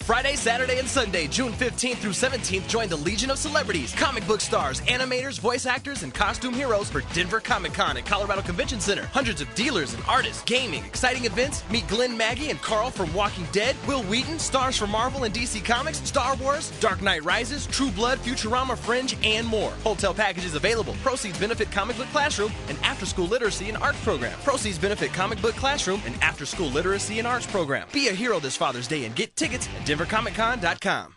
Friday, Saturday, and Sunday, June 15th through 17th, join the Legion of Celebrities, comic book stars, animators, voice actors, and costume heroes for Denver Comic Con at Colorado Convention Center. Hundreds of dealers and artists, gaming, exciting events. Meet Glenn, Maggie, and Carl from Walking Dead, Will Wheaton, stars from Marvel and DC Comics, Star Wars, Dark Knight Rises, True Blood, Futurama, Fringe, and more. Hotel packages available. Proceeds benefit Comic Book Classroom and after-school literacy and arts program. Proceeds benefit Comic Book Classroom and after-school literacy and arts program. Be a hero this Father's Day and get tickets at DenverComicCon.com.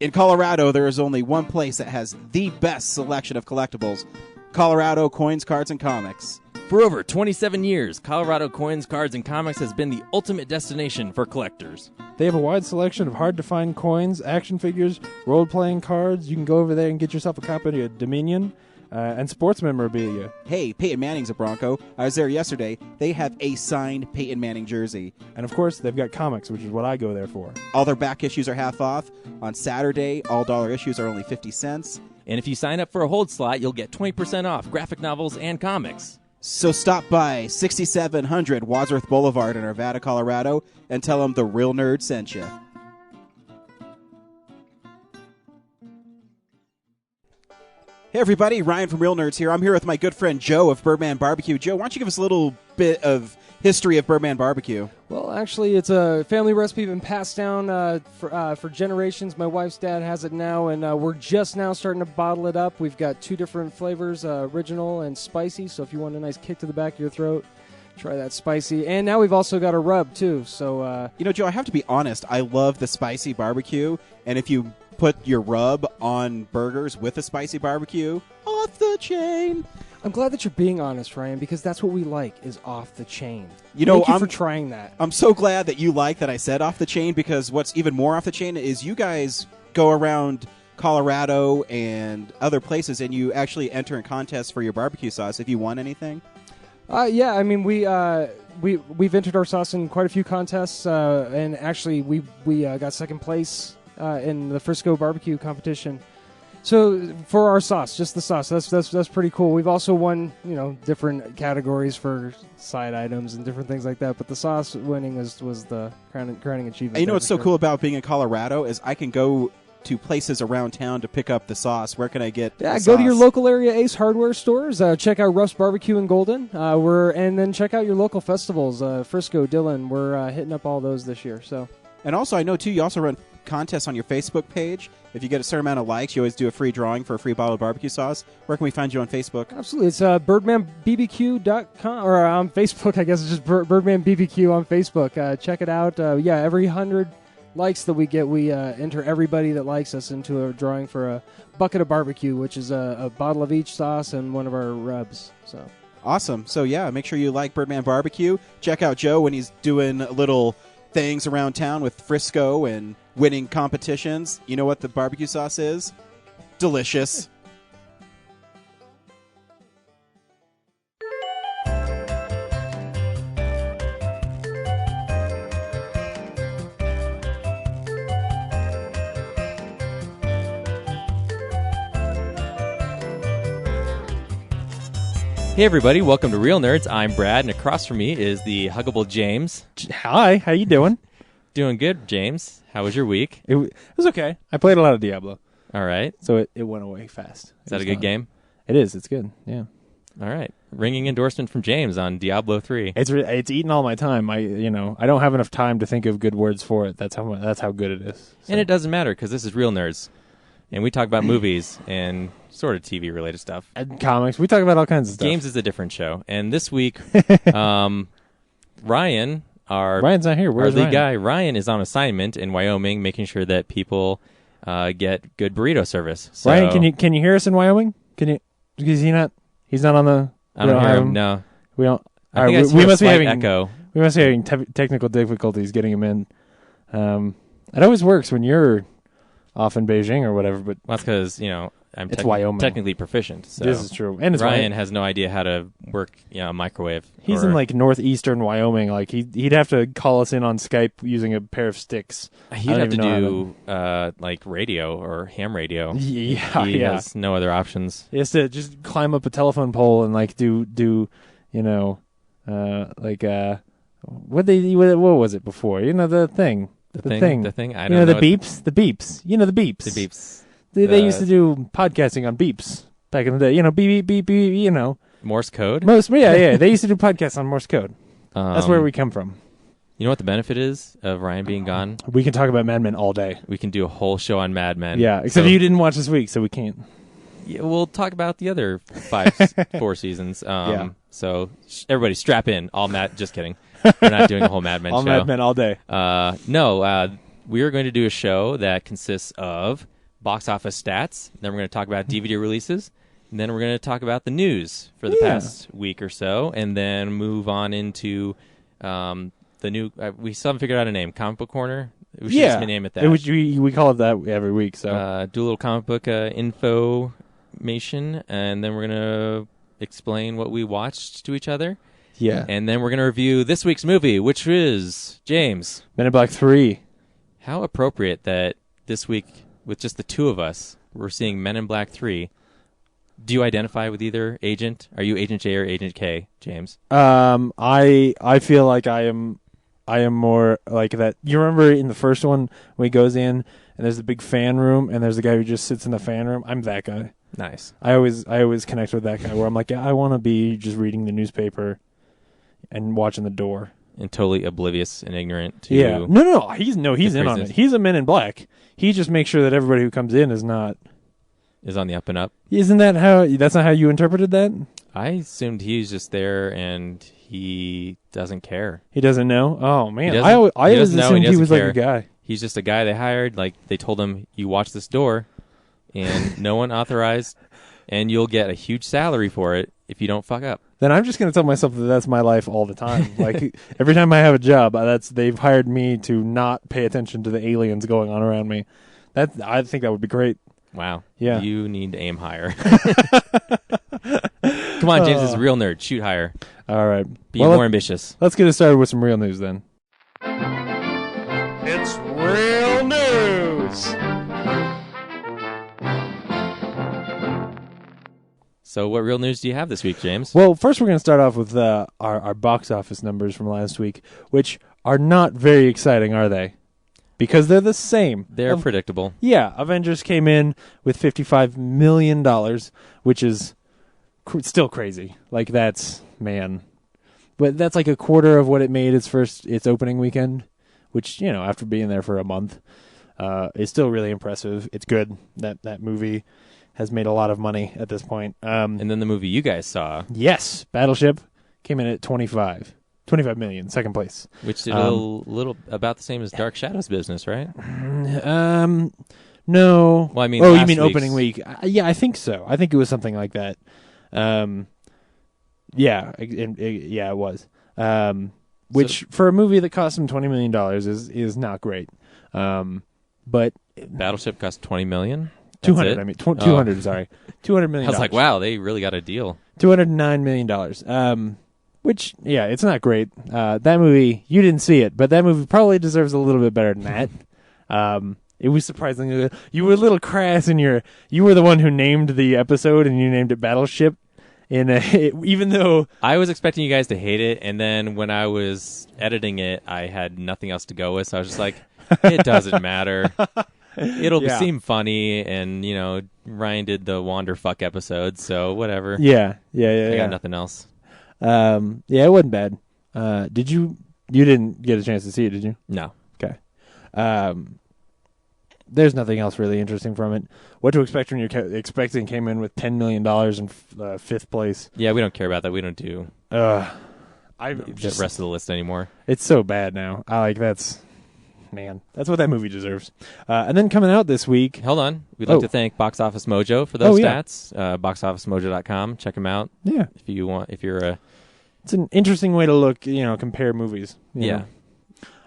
In Colorado, there is only one place that has the best selection of collectibles: Colorado Coins, Cards, and Comics. For over 27 years, Colorado Coins, Cards, and Comics has been the ultimate destination for collectors. They have a wide selection of hard-to-find coins, action figures, role-playing cards. You can go over there and get yourself a copy of Dominion and sports memorabilia. Hey, Peyton Manning's a Bronco. I was there yesterday. They have a signed Peyton Manning jersey. And, of course, they've got comics, which is what I go there for. All their back issues are half off. On Saturday, all dollar issues are only 50 cents. And if you sign up for a hold slot, you'll get 20% off graphic novels and comics. So stop by 6700 Wadsworth Boulevard in Arvada, Colorado, and tell them the Real Nerd sent you. Hey everybody, Ryan from Real Nerds here. I'm here with my good friend Joe of Birdman Barbecue. Joe, why don't you give us a little bit of history of Birdman Barbecue? Well, actually, it's a family recipe been passed down for generations. My wife's dad has it now, and we're just now starting to bottle it up. We've got two different flavors, original and spicy, so if you want a nice kick to the back of your throat, try that spicy. And now we've also got a rub, too. So, You know, Joe, I have to be honest. I love the spicy barbecue, and if you put your rub on burgers with a spicy barbecue, off the chain. I'm glad that you're being honest, Ryan, because that's what we like, is off the chain. You know, Thank you for trying that. I'm so glad that you like that I said off the chain, because what's even more off the chain is you guys go around Colorado and other places, and you actually enter in contests for your barbecue sauce if you won anything. Yeah, I mean, we've entered our sauce in quite a few contests, and actually we got second place in the Frisco barbecue competition. So for our sauce, just the sauce, that's pretty cool. We've also won, different categories for side items and different things like that. But the sauce winning was the crowning achievement. And you know what's so cool about being in Colorado is I can go to places around town to pick up the sauce. Where can I get? Yeah, go to your local area Ace Hardware stores. Check out Ruff's Barbecue in Golden. And then check out your local festivals, Frisco, Dillon. We're hitting up all those this year. So. And also, I know too, you also run contests on your Facebook page. If you get a certain amount of likes, you always do a free drawing for a free bottle of barbecue sauce. Where can we find you on Facebook? Absolutely. It's birdmanbbq.com, or on Facebook, I guess it's just Birdman BBQ on Facebook. Check it out. Every 100 likes that we get, we enter everybody that likes us into a drawing for a bucket of barbecue, which is a bottle of each sauce and one of our rubs. So awesome. So, yeah, make sure you like Birdman Barbecue. Check out Joe when he's doing little things around town with Frisco and winning competitions. You know what the barbecue sauce is? Delicious. Hey everybody, welcome to Real Nerds. I'm Brad, and across from me is the huggable James. Hi, how you doing? Doing good, James. How was your week? It was okay. I played a lot of Diablo. All right. So it went away fast. Is that a good game? It is. It's good, yeah. All right. Ringing endorsement from James on Diablo 3. It's eaten all my time. I don't have enough time to think of good words for it. That's how good it is. So. And it doesn't matter, because this is Real Nerds. And we talk about movies and sort of TV-related stuff. And comics. We talk about all kinds of stuff. Games is a different show. And this week, Ryan, Ryan's not here. Where's our lead Ryan? guy, Ryan is on assignment in Wyoming, making sure that people get good burrito service. So, Ryan, can you hear us in Wyoming? Can you? Is he not? He's not on the. I don't hear him. No, we don't. I think we must be having echo. We must be having technical difficulties getting him in. It always works when you're off in Beijing or whatever, but that's because I'm Wyoming. Technically proficient. So this is true, and Ryan has no idea how to work a microwave. He's in like northeastern Wyoming. Like he'd have to call us in on Skype using a pair of sticks. He'd have to do like radio or ham radio. Yeah, he has no other options. He has to just climb up a telephone pole and like do what was it before? The thing. The thing. I You don't know, know. the beeps? The beeps. You know the beeps. The beeps. They used to do podcasting on beeps back in the day. You know, beep, beep, beep, beep, you know. Morse code. Yeah. They used to do podcasts on Morse code. That's where we come from. You know what the benefit is of Ryan being gone? We can talk about Mad Men all day. We can do a whole show on Mad Men. Yeah, except So- you didn't watch this week, so we can't. Yeah, we'll talk about the other 4 seasons. Yeah. So everybody strap in. All Mad. Just kidding. We're not doing a whole Mad Men All show. Mad Men all day. No, we are going to do a show that consists of box office stats. Then we're going to talk about DVD releases. And then we're going to talk about the news for the past week or so. And then move on into the new... we still haven't figured out a name. Comic Book Corner? We should just name it that. We call it that every week. So do a little comic book information. And then we're going to explain what we watched to each other. yeah, And then we're going to review this week's movie, which is, James, Men in Black 3. how appropriate that this week, with just the two of us, we're seeing Men in Black 3. Do you identify with either agent? Are you Agent J or Agent K, James? I feel like I am more like that. You remember in the first one when he goes in and there's a big fan room and there's a guy who just sits in the fan room? I'm that guy. Nice. I always connect with that guy where I'm like, yeah, I want to be just reading the newspaper and watching the door. And totally oblivious and ignorant to... Yeah. No, he's in on craziness. it. He's a Men in Black. He just makes sure that everybody who comes in is not. Is on the up and up. Isn't that how? That's not how you interpreted that? I assumed he was just there and he doesn't care. He doesn't know. Oh man, He I doesn't- always he doesn't know and assumed he he was doesn't like a guy. He's just a guy they hired. Like, they told him, you watch this door, and no one authorized, and you'll get a huge salary for it if you don't fuck up. Then I'm just going to tell myself that that's my life all the time. Like every time I have a job, they've hired me to not pay attention to the aliens going on around me. I think that would be great. Wow. Yeah. You need to aim higher. Come on, James is a real nerd. Shoot higher. All right, Be more ambitious. Let's get it started with some real news then. It's real news. So what real news do you have this week, James? Well, first we're going to start off with our box office numbers from last week, which are not very exciting, are they? Because they're the same. They're predictable. Yeah, Avengers came in with $55 million, which is still crazy. Like, that's, man. But that's like a quarter of what it made its opening weekend, which, you know, after being there for a month, is still really impressive. It's good. That movie has made a lot of money at this point. And then the movie you guys saw, Yes, Battleship came in at 25 million, second place. which did a little about the same as Dark Shadows business, right? No. Well, I mean, you last mean week's- opening week? Yeah, I think so. I think it was something like that. Yeah, it was. Which for a movie that cost him $20 million is not great. But Battleship cost $20 million. 200. That's it? I mean, 200. Sorry, $200 million. I was like, wow, they really got a deal. $209 million. Which, yeah, it's not great. That movie, you didn't see it, but that movie probably deserves a little bit better than that. It was surprisingly, you were a little crass in you were the one who named the episode and you named it Battleship. Even though I was expecting you guys to hate it, and then when I was editing it, I had nothing else to go with, so I was just like, it doesn't matter. It'll Yeah. seem funny, and, you know, Ryan did the Wander Fuck episode, so whatever. yeah. I got nothing else. Yeah, it wasn't bad. You didn't get a chance to see it, did you? No. Okay. There's nothing else really interesting from it. What to expect when you're expecting came in with $10 million in fifth place. Yeah, we don't care about that. We don't do The the rest of the list anymore. It's so bad now. That's what that movie deserves. And then coming out this week. Hold on. We'd like Oh. to thank Box Office Mojo for those yeah. stats. BoxOfficeMojo.com. Check them out Yeah, if you're a... it's an interesting way to look. compare movies. you Yeah. know.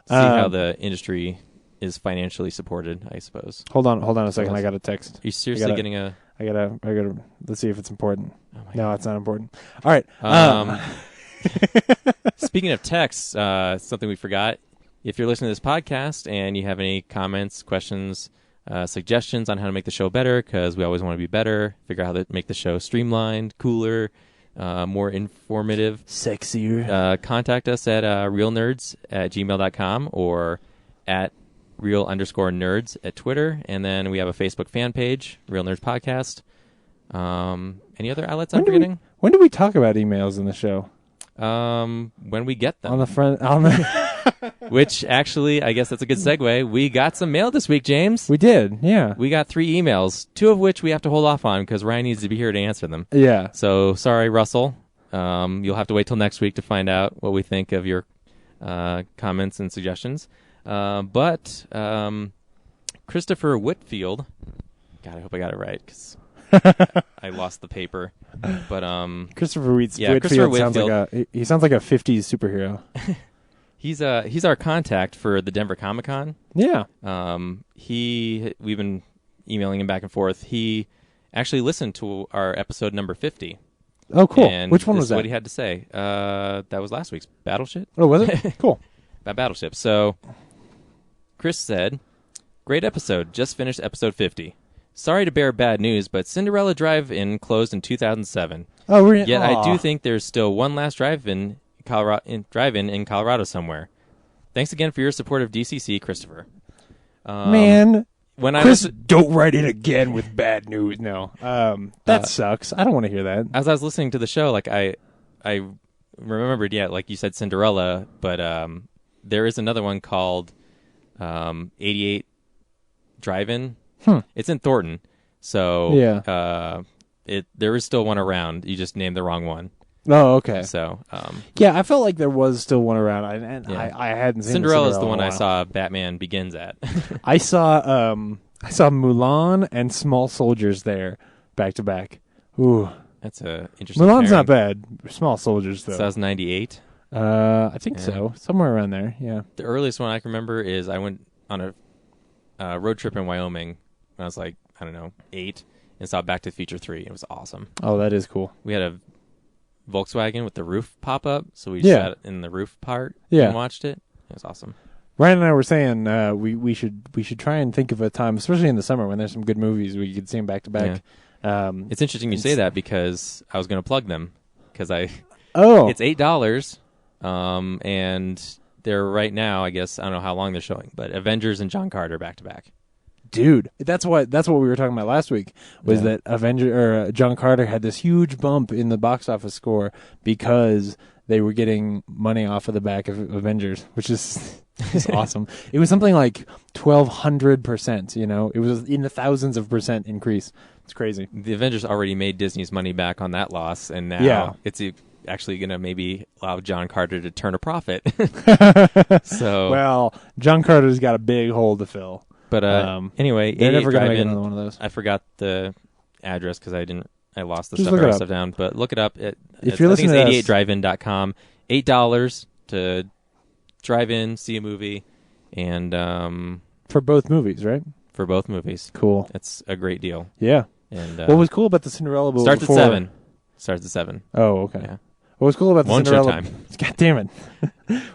See how the industry is financially supported, I suppose. Hold on a second. I got a text. Are you seriously gotta- getting a... I gotta. Let's see if it's important. Oh my No, it's not important. All right. Speaking of texts, something we forgot. If you're listening to this podcast and you have any comments, questions, suggestions on how to make the show better, because we always want to be better, figure out how to make the show streamlined, cooler, more informative, Sexier. contact us at realnerds@gmail.com or at real_nerds at Twitter. And then we have a Facebook fan page, Real Nerds Podcast. Any other outlets I'm forgetting? When do we talk about emails in the show? When we get them. On the Which, actually, I guess that's a good segue. We got some mail this week, James. we did, yeah. We got 3 emails, 2 of which we have to hold off on because Ryan needs to be here to answer them. Yeah. So, sorry, Russell. You'll have to wait till next week to find out what we think of your comments and suggestions. But Christopher Whitfield, God, I hope I got it right because I lost the paper. But Christopher Christopher Whitfield sounds Whitfield. like he sounds like a 50s superhero. he's our contact for the Denver Comic Con. Yeah. We've been emailing him back and forth. He actually listened to our episode number 50. Oh, cool. And Which one this was is that? what he had to say. That was last week's Battleship. Oh, was it? Cool. About Battleship. So, Chris said, "Great episode. Just finished episode 50. Sorry to bear bad news, but Cinderella Drive-In closed in 2007. Oh, Yet I do think there's still one last drive-in in Colorado somewhere. Thanks again for your support of DCC, Christopher." Man, when Chris, don't write it again with bad news. No, that sucks. I don't want to hear that. As I was listening to the show, like I remembered, like you said, Cinderella, but there is another one called 88 Drive-In. It's in Thornton, so Yeah. there is still one around. You just named the wrong one. Oh, okay. So Yeah, I felt like there was still one around, and Yeah. I hadn't seen Cinderella's the Cinderella one in a I while. saw Batman Begins at. I saw Mulan and Small Soldiers there back to back. Ooh, That's a interesting. Mulan's not pairing. bad. Small Soldiers though. So that was 98. I think Yeah. so, somewhere around there. Yeah. The earliest one I can remember is I went on a road trip in Wyoming when I was like, I don't know, 8, and saw Back to the Future 3. It was awesome. Oh, that is cool. We had a Volkswagen with the roof pop up, so we Yeah. sat in the roof part Yeah. and watched it. It was awesome. Ryan and I were saying we should try and think of a time, especially in the summer when there's some good movies we could see them back to back. It's interesting you say that because I was going to plug them because it's $8, and they're right now. I guess I don't know how long they're showing, but Avengers and John Carter back to back. Dude, that's what we were talking about last week. Was that John Carter had this huge bump in the box office score because they were getting money off of the back of Avengers, which is awesome. It was something like 1,200%. You know, it was in the thousands of percent increase. It's crazy. The Avengers already made Disney's money back on that loss, and now it's actually going to maybe allow John Carter to turn a profit. So Well, John Carter's got a big hole to fill. But anyway, they're 88 never going to make Drive-In, another one of those. I forgot the address because I lost the Just stuff. look I it wrote up. stuff down. But look it up. If you're listening to I think us- it's 88drivein.com. $8 to drive in, see a movie, and For both movies, right? for both movies. Cool. It's a great deal. Yeah. And What was cool about the Cinderella starts before... at 7. Starts at 7. Oh, okay. Yeah. What was cool about the One show Cinderella... time. God damn it.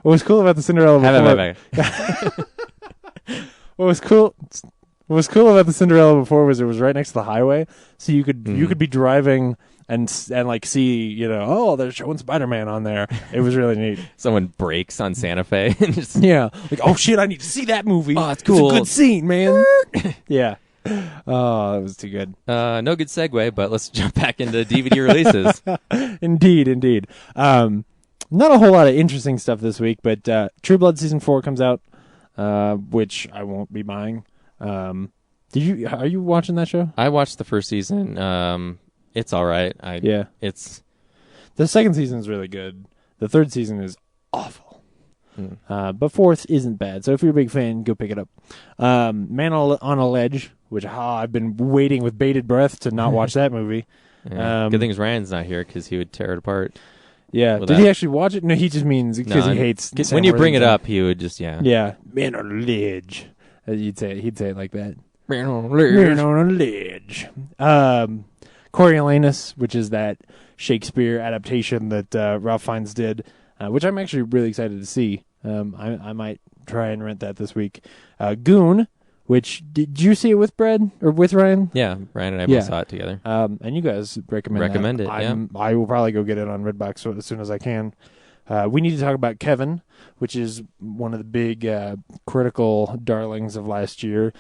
What was cool about the Cinderella before... Have it. What was cool about the Cinderella before was it was right next to the highway, so you could be driving and like see, you know, oh, they're showing Spider-Man on there. It was really neat. Someone breaks on Santa Fe. And just, Yeah, like, oh shit, I need to see that movie. Oh, it's cool. It's a good scene, man. Yeah. Oh, that was too good. no good segue, but let's jump back into DVD releases. Indeed. Not a whole lot of interesting stuff this week, but True Blood Season 4 comes out, which I won't be buying. Are you watching that show? I watched the first season. It's all right. It's The second season is really good. The third season is awful. But fourth isn't bad. So if you're a big fan, go pick it up. Man on a Ledge, which I've been waiting with bated breath to not watch that movie. good thing is Ryan's not here because he would tear it apart. Yeah. Well, Did that- he actually watch it? No, he just means because No, he hates. When you bring it up, he would just Yeah. Man on a Ledge. He'd say it like that. Man on Man on a ledge. Coriolanus, which is that Shakespeare adaptation that Ralph Fiennes did, which I'm actually really excited to see. I might try and rent that this week. Goon, which did you see it with Brad or with Ryan? Yeah, Ryan and I Yeah. both saw it together. And you guys recommend Recommend that. it, yeah. I will probably go get it on Redbox as soon as I can. We need to talk about Kevin, which is one of the big critical darlings of last year.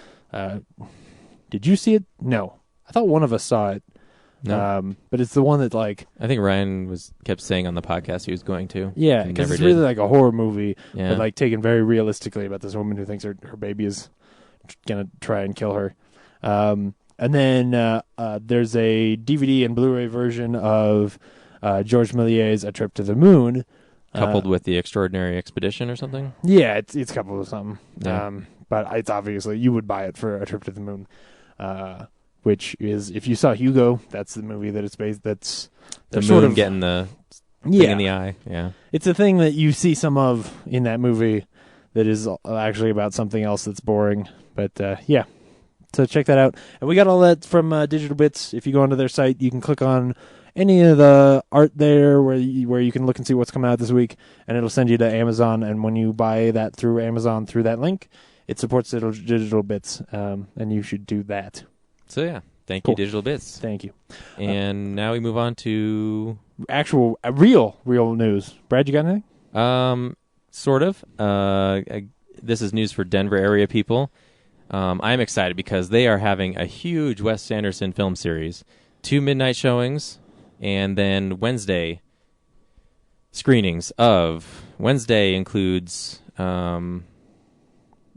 Did you see it? No. I thought one of us saw it. No. But it's the one that, like... I think Ryan kept saying on the podcast he was going to. Yeah, and because never it's did. really like a horror movie, Yeah. but like taken very realistically about this woman who thinks her baby is going to try and kill her. And then there's a DVD and Blu-ray version of George Méliès's A Trip to the Moon. Coupled with The Extraordinary Expedition or something. Yeah, it's coupled with something. Yeah. But it's obviously, you would buy it for A Trip to the Moon. Which is, if you saw Hugo, that's the movie that it's based. That's The sort moon of getting the thing in the eye. Yeah. It's a thing that you see some of in that movie that is actually about something else that's boring. But yeah, so check that out. And we got all that from Digital Bits. If you go onto their site, you can click on any of the art there where you can look and see what's coming out this week, and it'll send you to Amazon. And when you buy that through Amazon through that link, it supports Digital Bits, and you should do that. So yeah, thank Cool. you, Digital Bits. Thank you. And now we move on to Actual, real news. Brad, you got anything? sort of. This is news for Denver area people. I'm excited because they are having a huge Wes Anderson film series, 2 midnight showings, and then Wednesday screenings of. Wednesday includes.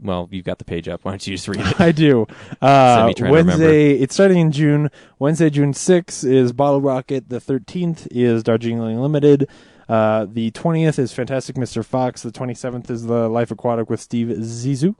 Well, you've got the page up. Why don't you just read it? I do. me trying to Wednesday, it's starting in June. Wednesday, June 6th is Bottle Rocket. The 13th is Darjeeling Limited. The 20th is Fantastic Mr. Fox. The 27th is The Life Aquatic with Steve Zissou.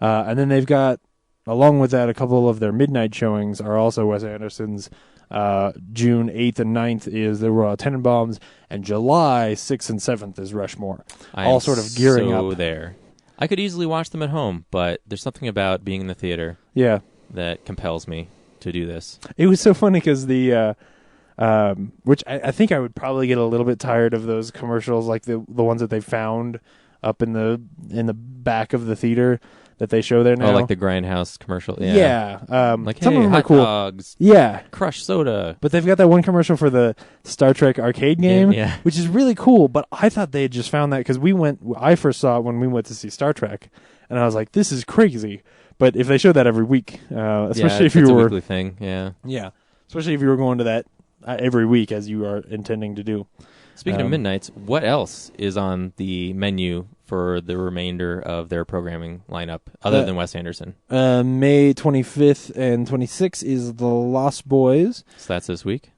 And then they've got, along with that, a couple of their midnight showings are also Wes Anderson's. June 8th and 9th is the Royal Tenenbaums. And July 6th and 7th is Rushmore. All sort of gearing up. There. I could easily watch them at home, but there's something about being in the theater Yeah. that compels me to do this. It was so funny because the, which I think I would probably get a little bit tired of those commercials, like the ones that they found up in the back of the theater that they show there now. Oh, like the Grindhouse commercial. Yeah. Yeah. Like, some hey, of them are hot cool. dogs, Yeah. crushed soda. But they've got that one commercial for the Star Trek arcade game, Yeah. which is really cool. But I thought they had just found that because I first saw it when we went to see Star Trek, and I was like, this is crazy. But if they showed that every week, especially if it's you a were, weekly thing. Yeah. especially if you were going to that every week as you are intending to do. Speaking of midnights, what else is on the menu for the remainder of their programming lineup other than Wes Anderson? May 25th and 26th is The Lost Boys. So that's this week.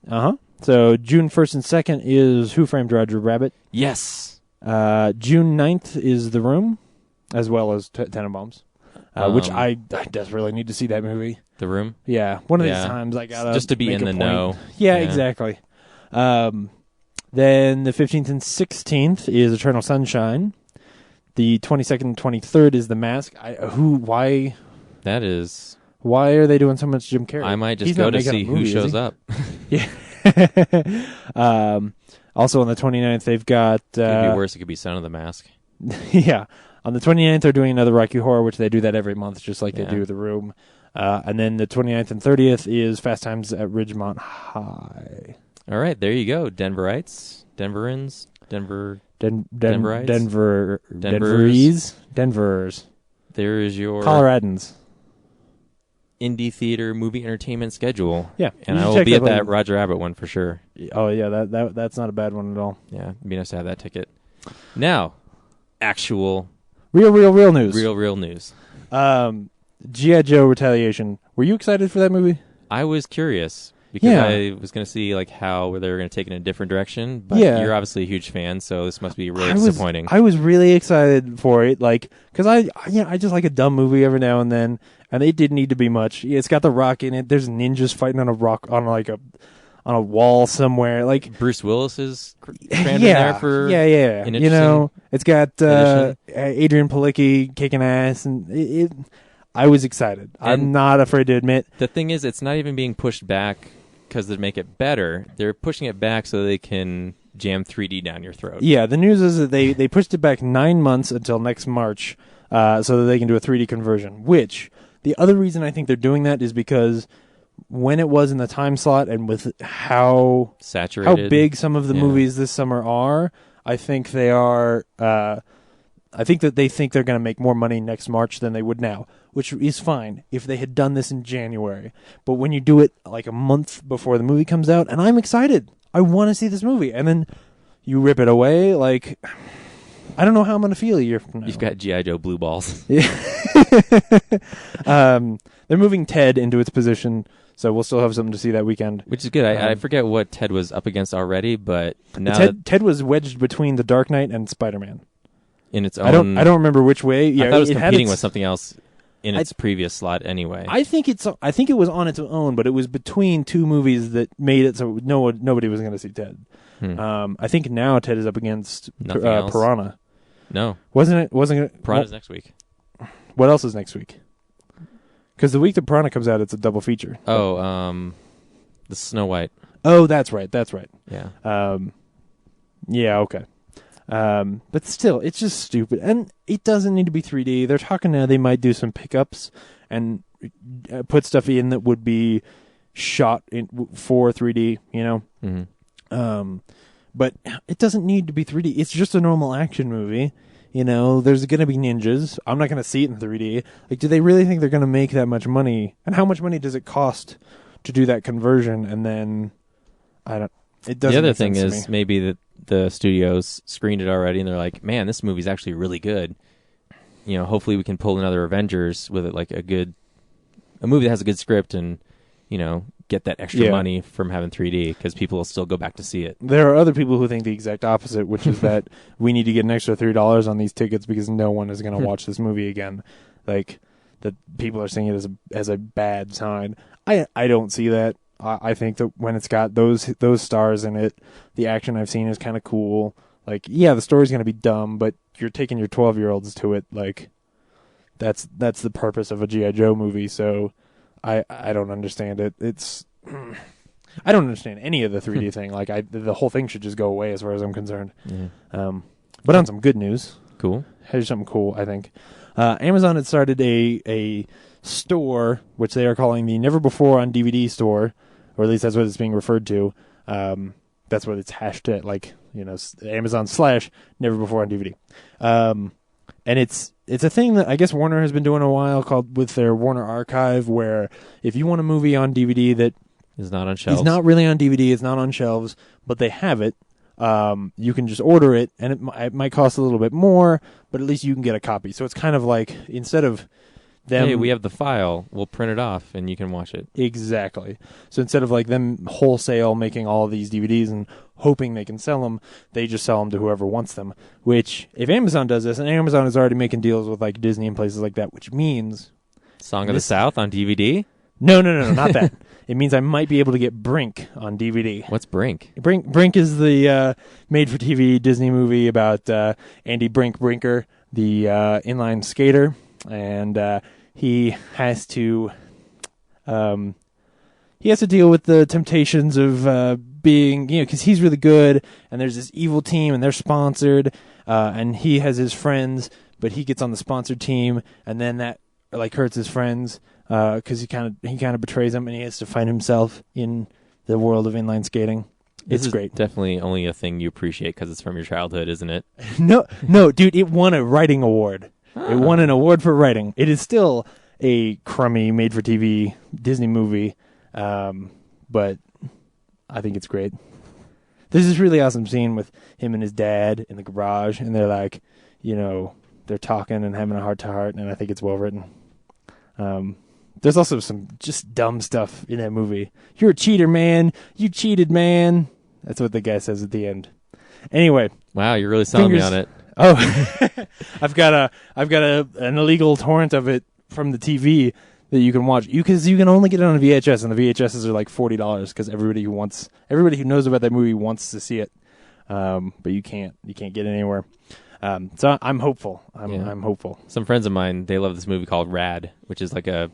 So June 1st and 2nd is Who Framed Roger Rabbit. Yes. June 9th is The Room, as well as Tenenbaums, which I desperately need to see that movie. The Room. Yeah, one of these Yeah. times I gotta Just to be make in a the point. know. Yeah, Yeah. exactly. Then the 15th and 16th is Eternal Sunshine. The 22nd and 23rd is The Mask. Why That is. are they doing so much Jim Carrey? I might just He's go not to making a see who movie, is shows he? up. Yeah. Also on the 29th, they've got... It could be worse. It could be Son of the Mask. yeah. On the 29th, they're doing another Rocky Horror, which they do that every month, just like they Yeah. do The Room. And then the 29th and 30th is Fast Times at Ridgemont High. All right, there you go. Denverites, Denverans, Denver. Denverites? Denver's. There is your Coloradans. indie theater movie entertainment schedule. Yeah. And you I should will check be at one. that Roger Rabbit one for sure. Oh, yeah, that's not a bad one at all. Yeah, it'd be nice to have that ticket. Now, actual, Real news. real news. G.I. Joe Retaliation. Were you excited for that movie? I was curious because Yeah. I was going to see like how they were going to take it in a different direction. But Yeah. you're obviously a huge fan, so this must be really I was- disappointing. I was really excited for it, like, because I just like a dumb movie every now and then, and it didn't need to be much. It's got The Rock in it. There's ninjas fighting on a wall somewhere, like. Bruce Willis is crammed in there for yeah. an You know, it's got addition. Adrian Palicki kicking ass, and I was excited. I'm And- not afraid to admit. The thing is, it's not even being pushed back because they make it better. They're pushing it back so they can jam 3D down your throat. Yeah, the news is that they pushed it back 9 months until next March, so that they can do a 3D conversion. Which the other reason I think they're doing that is because when it was in the time slot and with how Saturated. big some of the Yeah. movies this summer are, I think they are. I think that they think they're going to make more money next March than they would now, which is fine if they had done this in January. But when you do it like a month before the movie comes out, and I'm excited, I want to see this movie, and then you rip it away, like I don't know how I'm going to feel a year from now. You've got G.I. Joe blue balls. They're moving Ted into its position, so we'll still have something to see that weekend. Which is good. I forget what Ted was up against already, but now Ted was wedged between The Dark Knight and Spider-Man. in its own... I don't remember which way. Yeah, I thought it was had competing its- with something else in its previous slot anyway. I think it was on its own, but it was between two movies that made it so nobody was going to see Ted. I think now Ted is up against Nothing else. Piranha. No. Wasn't it? Piranha's next week. What else is next week? Because the week that Piranha comes out, it's a double feature. Oh, the Snow White. Oh, that's right. Yeah. Yeah, okay. But still, it's just stupid. And it doesn't need to be 3D. They're talking now they might do some pickups and put stuff in that would be shot for 3D, you know? Mm-hmm. But it doesn't need to be 3D. It's just a normal action movie. You know, there's going to be ninjas. I'm not going to see it in 3D. Like, do they really think they're going to make that much money? And how much money does it cost to do that conversion? And then, it doesn't The other make thing sense to is me. maybe that the studios screened it already and they're like, man, this movie's actually really good. You know, hopefully we can pull another Avengers with it, like a movie that has a good script and, you know, get that extra money from having 3D because people will still go back to see it. There are other people who think the exact opposite, which is that we need to get an extra $3 on these tickets because no one is going to watch this movie again. Like, that people are seeing it as a bad sign. I don't see that. I think that when it's got those stars in it, the action I've seen is kind of cool. Like, yeah, the story's going to be dumb, but you're taking your 12-year-olds to it. Like, that's the purpose of a G.I. Joe movie, so I don't understand it. It's I don't understand any of the 3D thing. Like, the whole thing should just go away as far as I'm concerned. Yeah. But on some good news, Cool. here's something cool, I think. Amazon had started a store, which they are calling the Never Before on DVD store, or at least that's what it's being referred to. That's what it's hashed at, like, you know, Amazon / Never Before on DVD. And it's a thing that I guess Warner has been doing a while, called with their Warner Archive, where if you want a movie on DVD that It's not on shelves. is not really on DVD, it's not on shelves, but they have it, you can just order it, and it might cost a little bit more, but at least you can get a copy. So it's kind of like, instead of them... Hey, we have the file. We'll print it off and you can watch it. Exactly. So instead of like them wholesale making all of these DVDs and hoping they can sell them, they just sell them to whoever wants them. Which, if Amazon does this, and Amazon is already making deals with like Disney and places like that, which means... Song of the South on DVD? No, not that. It means I might be able to get Brink on DVD. What's Brink? Brink is the made-for-TV Disney movie about Andy Brinker, the inline skater, and he has to deal with the temptations of being, you know, because he's really good, and there's this evil team, and they're sponsored, and he has his friends, but he gets on the sponsored team, and then that like hurts his friends because he kind of betrays them, and he has to find himself in the world of inline skating. It's great. Definitely only a thing you appreciate because it's from your childhood, isn't it? No, dude, it won a writing award. It won an award for writing. It is still a crummy made-for-TV Disney movie, but I think it's great. There's this really awesome scene with him and his dad in the garage, and they're like, you know, they're talking and having a heart-to-heart, and I think it's well-written. There's also some just dumb stuff in that movie. You're a cheater, man. You cheated, man. That's what the guy says at the end. Anyway. Wow, you're really selling me on it. Oh, I've got an illegal torrent of it from the TV that you can watch. Because you can only get it on VHS, and the VHSs are like $40 because everybody who knows about that movie wants to see it. But you can't get it anywhere. So I'm hopeful. I'm hopeful. Some friends of mine, they love this movie called Rad, which is like a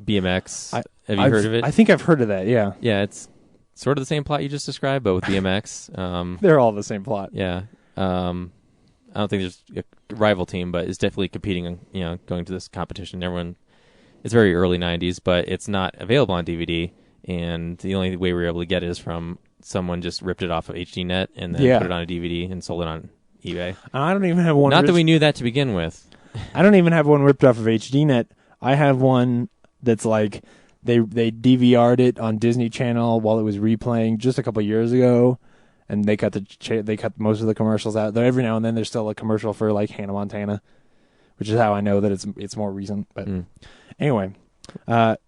BMX. Have you heard of it? I think I've heard of that. Yeah. Yeah, it's sort of the same plot you just described, but with BMX. They're all the same plot. Yeah. I don't think there's a rival team, but it's definitely competing, you know, going to this competition. It's very early 90s, but it's not available on DVD, and the only way we were able to get it is from someone just ripped it off of HDNet and then Yeah. put it on a DVD and sold it on eBay. I don't even have one. Not that we knew that to begin with. I don't even have one ripped off of HDNet. I have one that's like they DVR'd it on Disney Channel while it was replaying just a couple years ago, and they cut they cut most of the commercials out. Though every now and then there's still a commercial for like Hannah Montana, which is how I know that it's more recent. But anyway,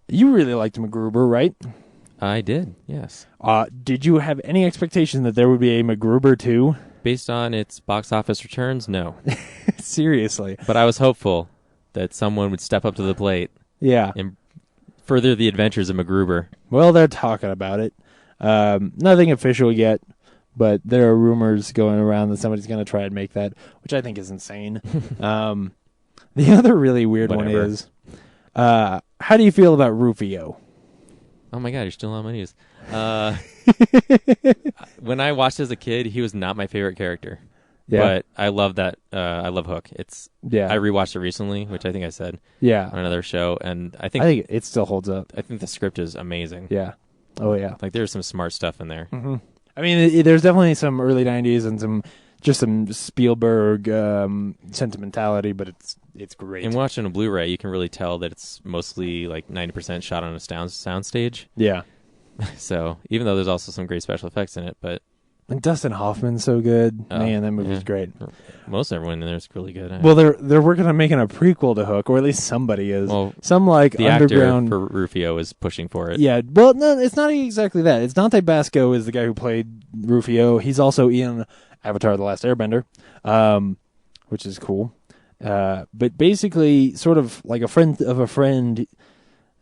you really liked MacGruber, right? I did, yes. Did you have any expectation that there would be a MacGruber 2? Based on its box office returns, no. Seriously. But I was hopeful that someone would step up to the plate Yeah. and further the adventures of MacGruber. Well, they're talking about it. Nothing official yet, but there are rumors going around that somebody's going to try and make that, which I think is insane. The other really weird one Whatever. is, how do you feel about Rufio? Oh my god, you're still on my news. When I watched as a kid, he was not my favorite character. Yeah. But I love that. I love Hook. Yeah. I rewatched it recently, which I think I said Yeah. on another show, and I I think think it still holds up. the script is amazing. Yeah. Oh, yeah. Like there's some smart stuff in there. I mean, there's definitely some early 90s and some Spielberg sentimentality, but it's great. And watching a Blu-ray, you can really tell that it's mostly like 90% shot on a soundstage. Yeah. So even though there's also some great special effects in it, but And Dustin Hoffman's so good. Oh, Man, that movie's yeah. great. most everyone in there is really good. Well, they're working on making a prequel to Hook, or at least somebody is. Well, Some like the underground. actor for Rufio is pushing for it. Yeah, well, no, it's not exactly that. It's Dante Basco is the guy who played Rufio. He's also in Avatar: The Last Airbender, which is cool. But basically, sort of like a friend of a friend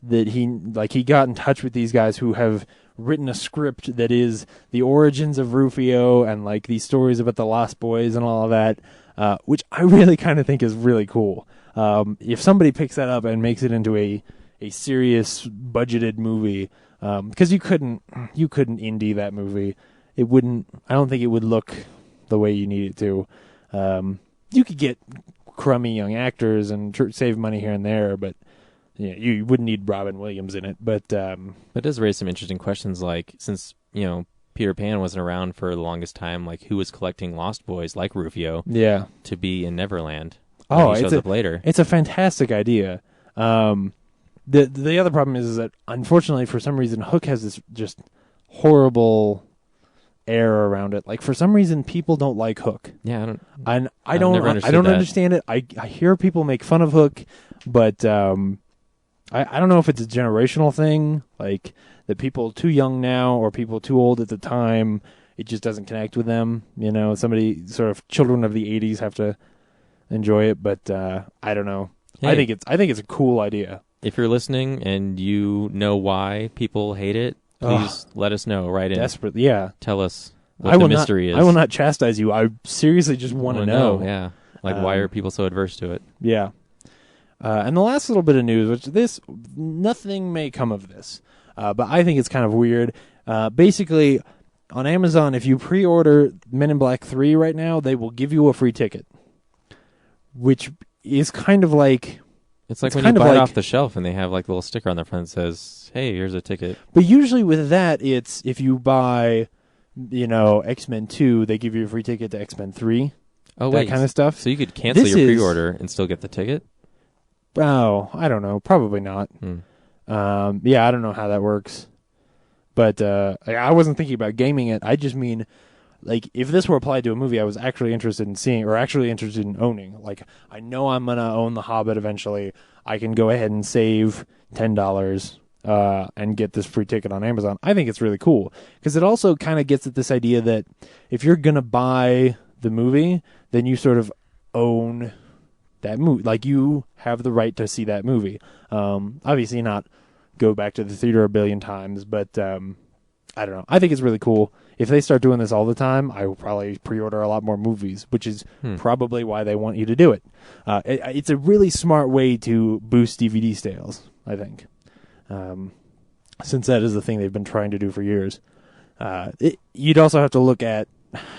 that he got in touch with these guys who have written a script that is the origins of Rufio and like these stories about the Lost Boys and all of that, which I really kind of think is really cool. If somebody picks that up and makes it into a serious budgeted movie, because you couldn't indie that movie. It wouldn't. I don't think it would look the way you need it to. You could get crummy young actors and save money here and there, but yeah, you wouldn't need Robin Williams in it. But it does raise some interesting questions, like since Peter Pan wasn't around for the longest time, like who was collecting Lost Boys like Rufio yeah, to be in Neverland? Oh, he shows up later. It's a fantastic idea. The other problem is that unfortunately for some reason Hook has this just horrible air around it. Like for some reason people don't like Hook. Yeah, I don't. And I I've don't never understood I don't that. understand it. I hear people make fun of Hook, but I don't know if it's a generational thing, like that people too young now or people too old at the time, it just doesn't connect with them. Somebody sort of children of the 80s have to enjoy it, but I don't know. Hey. I think it's a cool idea. If you're listening and you know why people hate it, please let us know. Right in. Desperately, yeah. Tell us what the mystery is. I will not chastise you. I seriously just want to Wanna know. Yeah. Like, why are people so adverse to it? Yeah. And the last little bit of news, which nothing may come of this, but I think it's kind of weird. Basically, on Amazon, if you pre-order Men in Black 3 right now, they will give you a free ticket, which is kind of like... It's like It's when kind you of buy it like- off the shelf and they have like a little sticker on their front that says, "Hey, here's a ticket." But usually with that, it's if you buy, X-Men 2, they give you a free ticket to X-Men 3. Oh, that wait. kind of stuff. So you could cancel This your is- pre-order and still get the ticket? Oh, I don't know. Probably not. Yeah, I don't know how that works. But I wasn't thinking about gaming it. I just mean, like, if this were applied to a movie I was actually interested in seeing or actually interested in owning, like, I know I'm going to own The Hobbit eventually. I can go ahead and save $10 and get this free ticket on Amazon. I think it's really cool because it also kind of gets at this idea that if you're going to buy the movie, then you sort of own that movie. Like, you have the right to see that movie. Obviously not go back to the theater a billion times, but I don't know. I think it's really cool. If they start doing this all the time, I will probably pre-order a lot more movies, which is probably why they want you to do it. It's a really smart way to boost DVD sales, I think, since that is the thing they've been trying to do for years. You'd also have to look at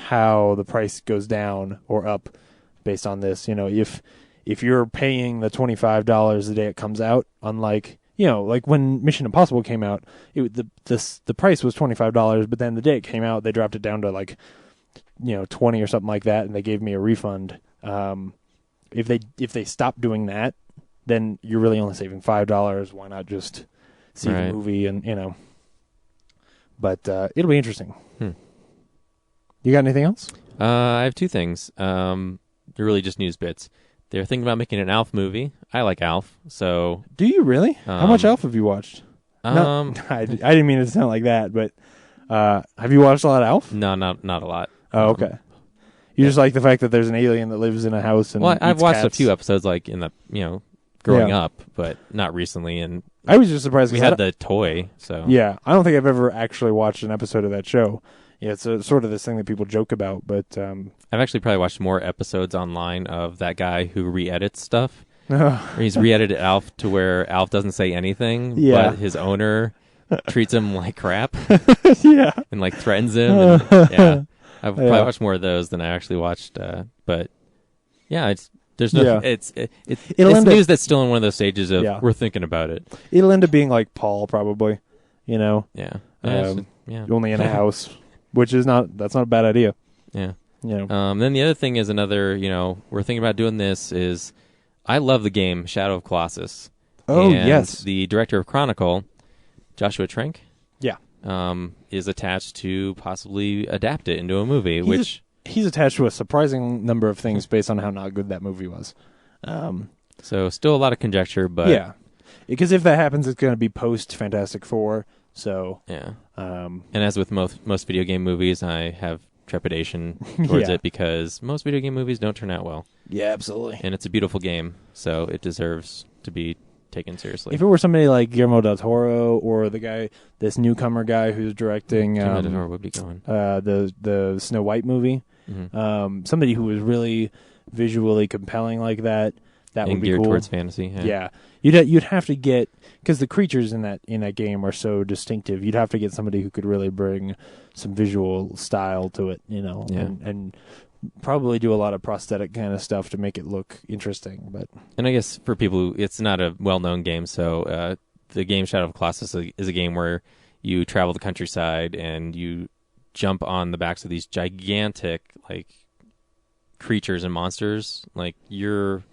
how the price goes down or up based on this. If you're paying the $25 the day it comes out, unlike like when Mission Impossible came out, the price was $25, but then the day it came out, they dropped it down to like, 20 or something like that, and they gave me a refund. If they stop doing that, then you're really only saving $5. Why not just see the movie and But it'll be interesting. You got anything else? I have two things. They're really just news bits. They're thinking about making an Alf movie. I like Alf, so... Do you really? How much Alf have you watched? No, I didn't mean it to sound like that, but have you watched a lot of Alf? No, not a lot. Oh, okay. You just like the fact that there's an alien that lives in a house and I've eats watched cats. a few episodes, like in the growing up, but not recently. And I was just surprised we had the toy, so yeah. I don't think I've ever actually watched an episode of that show. Yeah, it's sort of this thing that people joke about, but I've actually probably watched more episodes online of that guy who re-edits stuff. Where he's re-edited Alf to where Alf doesn't say anything, but his owner treats him like crap. Yeah, and like threatens him. And, yeah, I've probably watched more of those than I actually watched. But yeah, it's news that's still in one of those stages of we're thinking about it. It'll end up being like Paul, probably. Yeah. Only in a house, which is that's not a bad idea. Yeah. Then the other thing is we're thinking about doing this is I love the game Shadow of Colossus. Oh, and yes. The director of Chronicle, Joshua Trank, is attached to possibly adapt it into a movie, he's attached to a surprising number of things based on how not good that movie was. So still a lot of conjecture, but yeah, because if that happens, it's going to be post Fantastic Four. So yeah, and as with most video game movies, I have trepidation towards it because most video game movies don't turn out well. Yeah, absolutely. And it's a beautiful game, so it deserves to be taken seriously. If it were somebody like Guillermo del Toro or this newcomer guy who's directing Guillermo del Toro would be going. The Snow White movie, somebody who was really visually compelling like that would be geared cool. Towards fantasy. Yeah. You'd have to get, because the creatures in that game are so distinctive. You'd have to get somebody who could really bring some visual style to it, and probably do a lot of prosthetic kind of stuff to make it look interesting. And I guess for people who, it's not a well-known game, so the game Shadow of Colossus is a game where you travel the countryside and you jump on the backs of these gigantic creatures and monsters. You're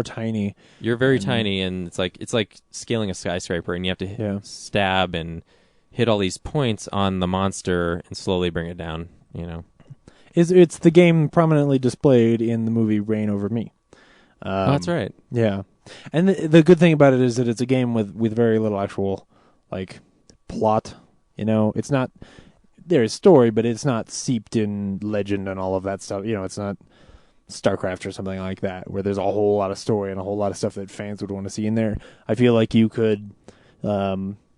tiny. You're very tiny, and it's like scaling a skyscraper, and you have to stab and hit all these points on the monster and slowly bring it down. It's the game prominently displayed in the movie Reign Over Me. That's right. Yeah, and the good thing about it is that it's a game with very little actual plot. It's not, there is story, but it's not seeped in legend and all of that stuff. It's not StarCraft or something like that, where there's a whole lot of story and a whole lot of stuff that fans would want to see in there. I feel like you could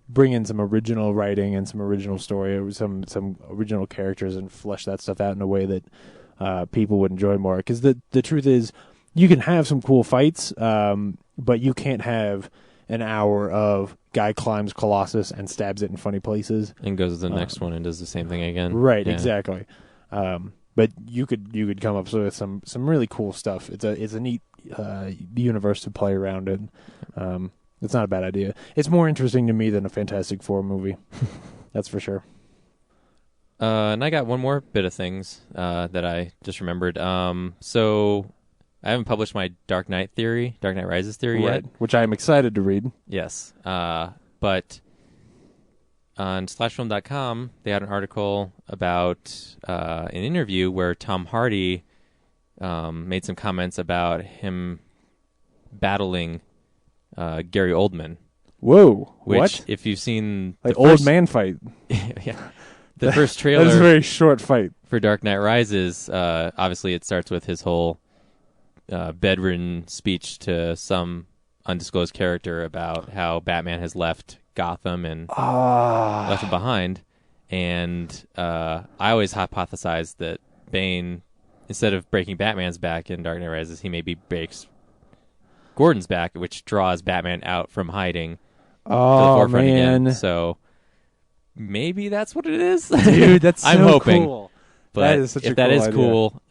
bring in some original writing and some original story, or some original characters, and flesh that stuff out in a way that people would enjoy more. Because the truth is, you can have some cool fights, but you can't have an hour of guy climbs Colossus and stabs it in funny places and goes to the next one and does the same thing again. Right, exactly. But you could come up with some really cool stuff. It's a neat universe to play around in. It's not a bad idea. It's more interesting to me than a Fantastic Four movie. That's for sure. And I got one more bit of things that I just remembered. So I haven't published my Dark Knight Rises theory yet, which I am excited to read. Yes, but on SlashFilm.com, they had an article about an interview where Tom Hardy made some comments about him battling Gary Oldman. Whoa! Which, what? if you've seen old man fight, the first trailer, that's a very short fight for Dark Knight Rises. Obviously, it starts with his whole bedridden speech to some undisclosed character about how Batman has left Gotham and left it behind. And I always hypothesized that Bane, instead of breaking Batman's back in Dark Knight Rises, he maybe breaks Gordon's back, which draws Batman out from hiding to the forefront again. So maybe that's what it is. Dude, that's so I'm hoping. Cool. But that is such if a that cool is idea. cool,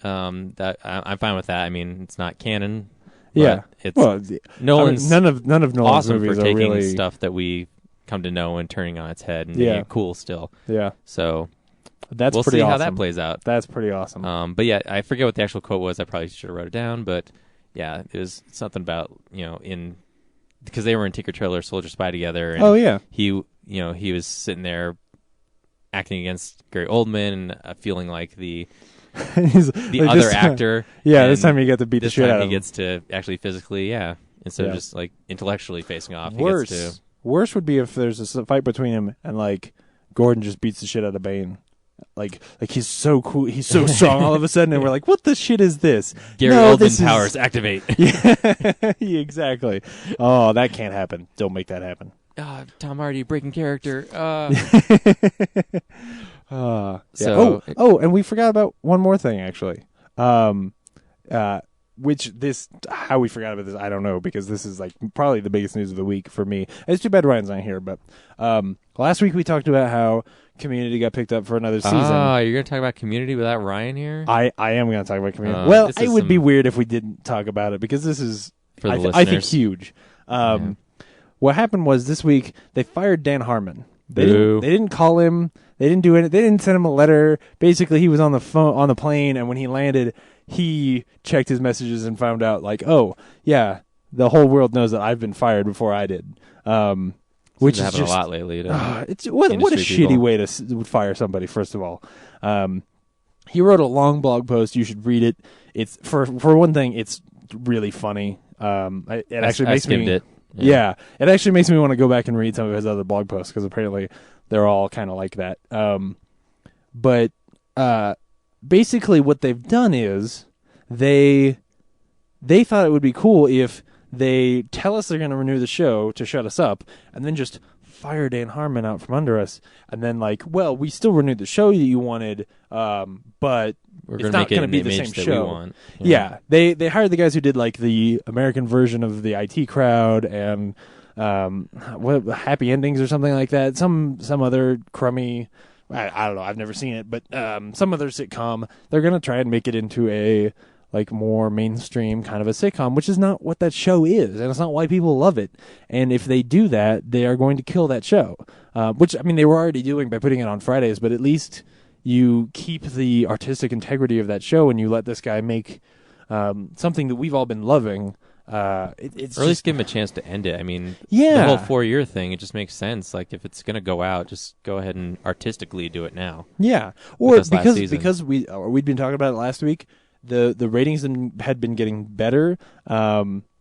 that I'm fine with that. I mean, it's not canon. Yeah. it's Well, Nolan's none of Nolan's awesome movies for are taking really stuff that we come to know and turning on its head and Yeah. making it cool still. Yeah, So that's we'll pretty see awesome. how that plays out. That's pretty awesome. But yeah, I forget what the actual quote was. I probably should have wrote it down. But yeah, it was something about because they were in Tinker Tailor Soldier Spy together. And Oh, yeah. he was sitting there acting against Gary Oldman and feeling like the He's the like, other this time- actor. Yeah, this and time you get to beat the this shit time out he of him. gets to actually physically, instead of Yeah. just like intellectually facing off. Worse, He gets to worse would be if there's a fight between him and like Gordon just beats the shit out of Bane. Like he's so cool, he's so strong all of a sudden, and we're like, what the shit is this? Gary No, Oldman this is- powers activate. Yeah, exactly. Oh, that can't happen. Don't make that happen. Tom Hardy breaking character. Yeah. So- And we forgot about one more thing actually. How we forgot about this, I don't know, because this is like probably the biggest news of the week for me. It's too bad Ryan's not here, but last week we talked about how Community got picked up for another season. You're gonna talk about Community without Ryan here? I am going to talk about Community. Well, this it is would be some- weird if we didn't talk about it because this is For the I think listeners. huge. What happened was this week they fired Dan Harmon. They Boo. didn't call him. They didn't do it. They didn't send him a letter. Basically, he was on the phone on the plane, and when he landed, he checked his messages and found out like, oh yeah, the whole world knows that I've been fired before I did. Which is happened just a lot lately. To it's what a industry shitty people. way to fire somebody. First of all, he wrote a long blog post. You should read it. It's for one thing, it's really funny. It actually I makes skimmed me. it. Yeah, it actually makes me want to go back and read some of his other blog posts because apparently they're all kind of like that. But basically, what they've done is they thought it would be cool if they tell us they're going to renew the show to shut us up, and then just fire Dan Harmon out from under us, and then like, well, we still renewed the show that you wanted, but We're it's gonna not make it going to in be the the image same that show. we want. Yeah, they hired the guys who did like the American version of the IT Crowd and what Happy Endings or something like that. Some other crummy. I don't know. I've never seen it, but some other sitcom. They're gonna try and make it into a like more mainstream kind of a sitcom, which is not what that show is, and it's not why people love it. And if they do that, they are going to kill that show. Which I mean, they were already doing by putting it on Fridays, but at least you keep the artistic integrity of that show and you let this guy make something that we've all been loving. It's Or at least just, give him a chance to end it. I mean, Yeah. the whole 4-year thing, it just makes sense. Like, if it's going to go out, just go ahead and artistically do it now. yeah, or us last because season. we'd been talking about it last week. The ratings had been getting better,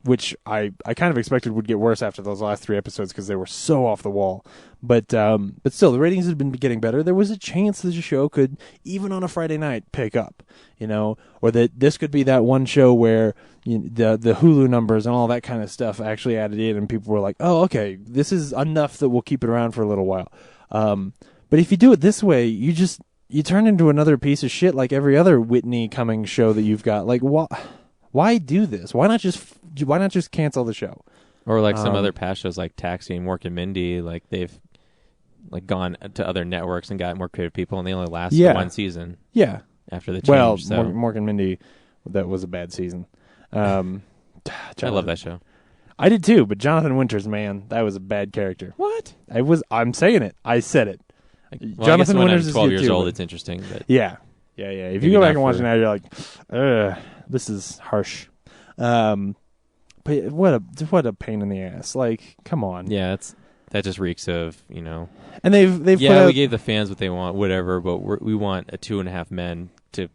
which I kind of expected would get worse after those last 3 episodes because they were so off the wall. But still, the ratings had been getting better. There was a chance that the show could, even on a Friday night, pick up, or that this could be that one show where the Hulu numbers and all that kind of stuff actually added in, and people were like, "Oh, okay, this is enough that we'll keep it around for a little while." But if you do it this way, you turn into another piece of shit like every other Whitney Cummings show that you've got. Like, why do this? Why not just cancel the show? Or like some other past shows like Taxi and Mork and Mindy, like they've like gone to other networks and got more creative people, and they only lasted Yeah. one season Yeah. after the change. Well, so Mork and Mindy, that was a bad season. I love that show. I did too, but Jonathan Winters, man, that was a bad character. What? I'm saying it. I said it. Well, I guess Jonathan when Winters I'm is 12 good years too, old, but- it's interesting. But Yeah. If Maybe you go back not and watch it for- now, you're like, this is harsh. But what a pain in the ass. Like, come on. yeah, that just reeks of And they've put yeah, out, we gave the fans what they want, whatever, but we want a 2.5 men to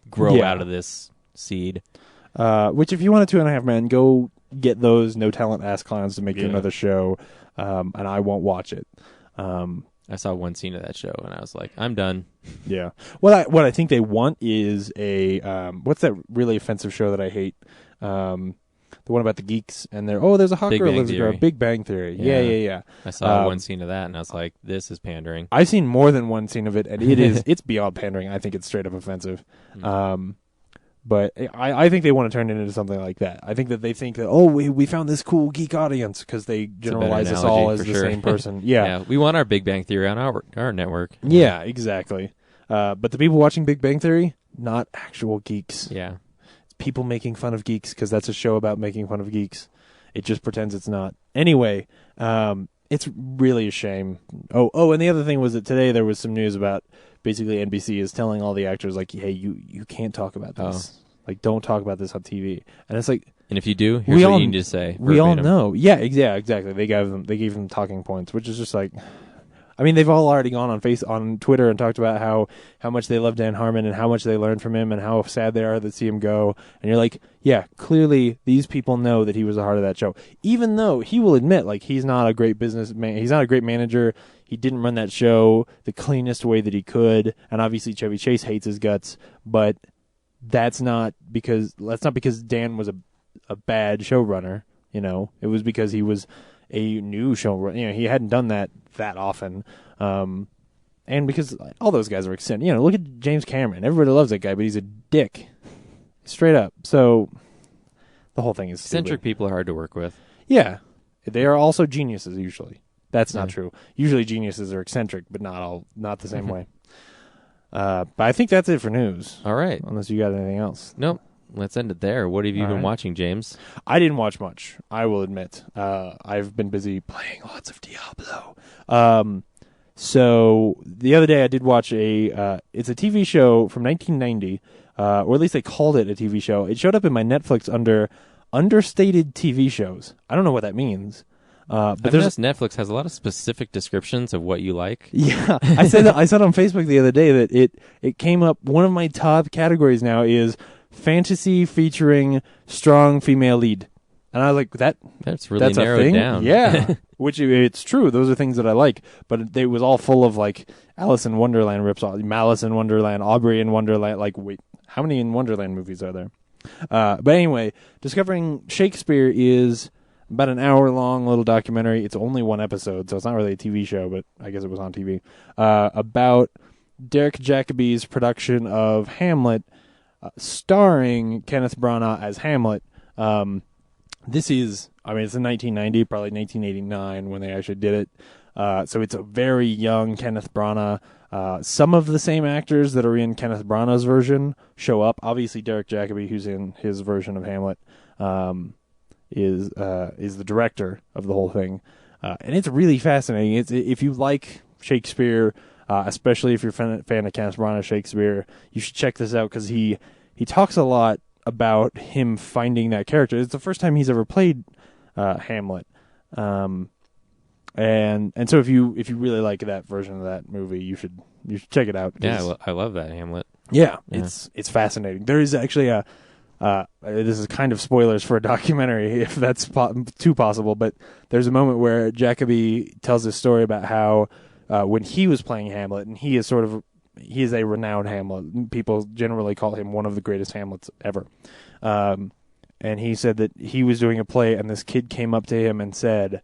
grow Yeah. out of this seed. which if you want a 2.5 Men, go get those no talent ass clowns to make you Yeah. another show, and I won't watch it. I saw one scene of that show, and I was like, I'm done. Yeah. What I think they want is a what's that really offensive show that I hate? The one about the geeks and there's a hot Big girl Bang lives a girl. Theory. Big Bang Theory. Yeah. Yeah. I saw Um, one scene of that, and I was like, this is pandering. I've seen more than one scene of it, and it's beyond pandering. I think it's straight up offensive. But I think they want to turn it into something like that. I think that they think that we found this cool geek audience because they It's a better generalize us analogy, all as for the sure. same person. Yeah. We want our Big Bang Theory on our network. Yeah, exactly. But the people watching Big Bang Theory, not actual geeks. Yeah. It's people making fun of geeks because that's a show about making fun of geeks. It just pretends it's not. Anyway, it's really a shame. Oh, and the other thing was that today there was some news about basically NBC is telling all the actors, like, hey, you can't talk about this. Like, don't talk about this on TV. And it's like, And if you do, here's what you need to say. We all verbatim. know. Yeah, exactly. They gave them talking points, which is just like, I mean, they've all already gone on Twitter and talked about how much they love Dan Harmon and how much they learned from him and how sad they are to see him go. And you're like, yeah, clearly these people know that he was the heart of that show. Even though he will admit, like, he's not a great businessman, he's not a great manager. He didn't run that show the cleanest way that he could, and obviously Chevy Chase hates his guts. But that's not because Dan was a bad showrunner. You know, it was because he was a new showrunner. You know, he hadn't done that often. And because all those guys are eccentric. You know, look at James Cameron. Everybody loves that guy, but he's a dick. Straight up. So the whole thing is Eccentric stupid. people are hard to work with. Yeah. They are also geniuses usually. That's not true. Usually geniuses are eccentric, but not the same way. But I think that's it for news. All right. Unless you got anything else. Nope. Let's end it there. What have you All been right. watching, James? I didn't watch much, I will admit. I've been busy playing lots of Diablo. So the other day I did watch it's a TV show from 1990, or at least they called it a TV show. It showed up in my Netflix under understated TV shows. I don't know what that means. But I've noticed Netflix has a lot of specific descriptions of what you like. Yeah, I said on Facebook the other day that it came up. One of my top categories now is fantasy featuring strong female lead, and I was like, That's really that's a narrowed thing? down. Yeah, which it's true. Those are things that I like, but it was all full of like Alice in Wonderland rips off, Malice in Wonderland, Aubrey in Wonderland. Like, wait, how many in Wonderland movies are there? But anyway, discovering Shakespeare is about an hour-long little documentary. It's only one episode, so it's not really a TV show, but I guess it was on TV. About Derek Jacobi's production of Hamlet, starring Kenneth Branagh as Hamlet. This is, I mean, it's in 1990, probably 1989 when they actually did it. So it's a very young Kenneth Branagh. Some of the same actors that are in Kenneth Branagh's version show up. Obviously, Derek Jacobi, who's in his version of Hamlet, is the director of the whole thing, and it's really fascinating. If you like Shakespeare, especially if you're a fan of Kenneth Branagh's Shakespeare, you should check this out because he talks a lot about him finding that character. It's the first time he's ever played Hamlet, and so if you really like that version of that movie, you should check it out. Yeah, I love that Hamlet. Yeah, it's fascinating. There is actually this is kind of spoilers for a documentary, if that's too possible, but there's a moment where Jacobi tells this story about how when he was playing Hamlet, and he is a renowned Hamlet. People generally call him one of the greatest Hamlets ever. And he said that he was doing a play, and this kid came up to him and said,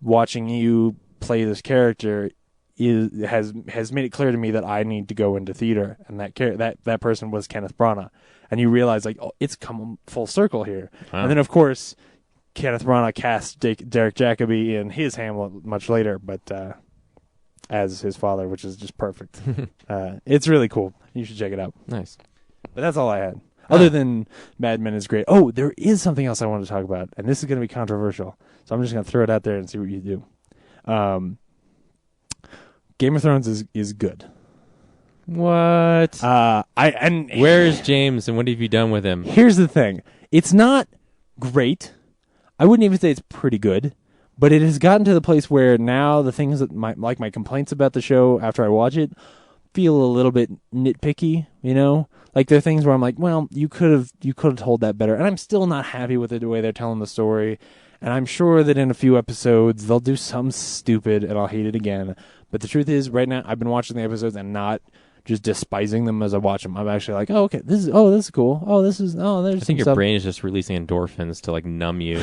watching you play this character has made it clear to me that I need to go into theater, and that person was Kenneth Branagh. And you realize, like, oh, it's come full circle here. Wow. And then, of course, Kenneth Branagh cast Derek Jacobi in his Hamlet much later, but as his father, which is just perfect. It's really cool. You should check it out. Nice. But that's all I had. Other than Mad Men is great. Oh, there is something else I wanted to talk about, and this is going to be controversial. So I'm just going to throw it out there and see what you do. Game of Thrones is good. What? Where Where's James, and what have you done with him? Here's the thing. It's not great. I wouldn't even say it's pretty good, but it has gotten to the place where now the things that my complaints about the show after I watch it feel a little bit nitpicky, you know? Like, there are things where I'm like, well, you could have told that better. And I'm still not happy with the way they're telling the story. And I'm sure that in a few episodes they'll do some stupid and I'll hate it again. But the truth is, right now I've been watching the episodes and not just despising them as I watch them. I'm actually like, oh, okay, this is cool. Oh, there's I think your stuff. brain is just releasing endorphins to like numb you.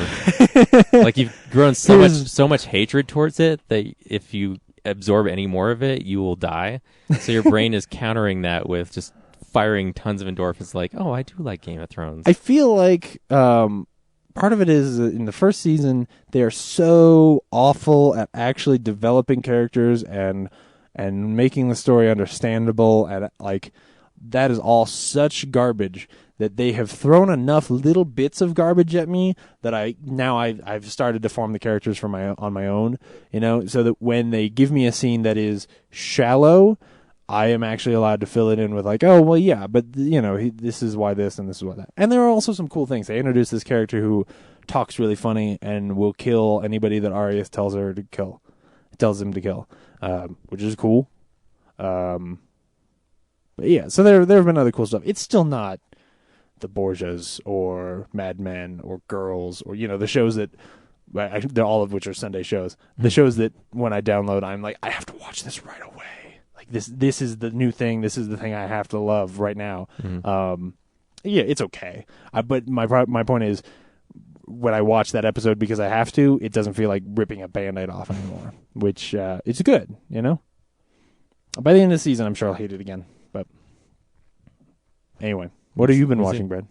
Like, you've grown so much hatred towards it that if you absorb any more of it, you will die. So your brain is countering that with just firing tons of endorphins. Like, oh, I do like Game of Thrones. I feel like part of it is in the first season they are so awful at actually developing characters and making the story understandable, and like that is all such garbage that they have thrown enough little bits of garbage at me that I've started to form the characters on my own, so that when they give me a scene that is shallow, I am actually allowed to fill it in with like, oh well, yeah, but this is why this and this is why that. And there are also some cool things. They introduced this character who talks really funny and will kill anybody that Arya tells him to kill, which is cool. But yeah, so there have been other cool stuff. It's still not the Borgias or Mad Men or Girls or the shows that they're all of which are Sunday shows. The shows that when I download, I'm like, I have to watch this right away. Like this is the new thing. This is the thing I have to love right now. Yeah, it's okay. But my point is, when I watch that episode because I have to, it doesn't feel like ripping a Band-Aid off anymore. Which it's good, By the end of the season, I'm sure I'll hate it again. But anyway. What have you been watching, Brad?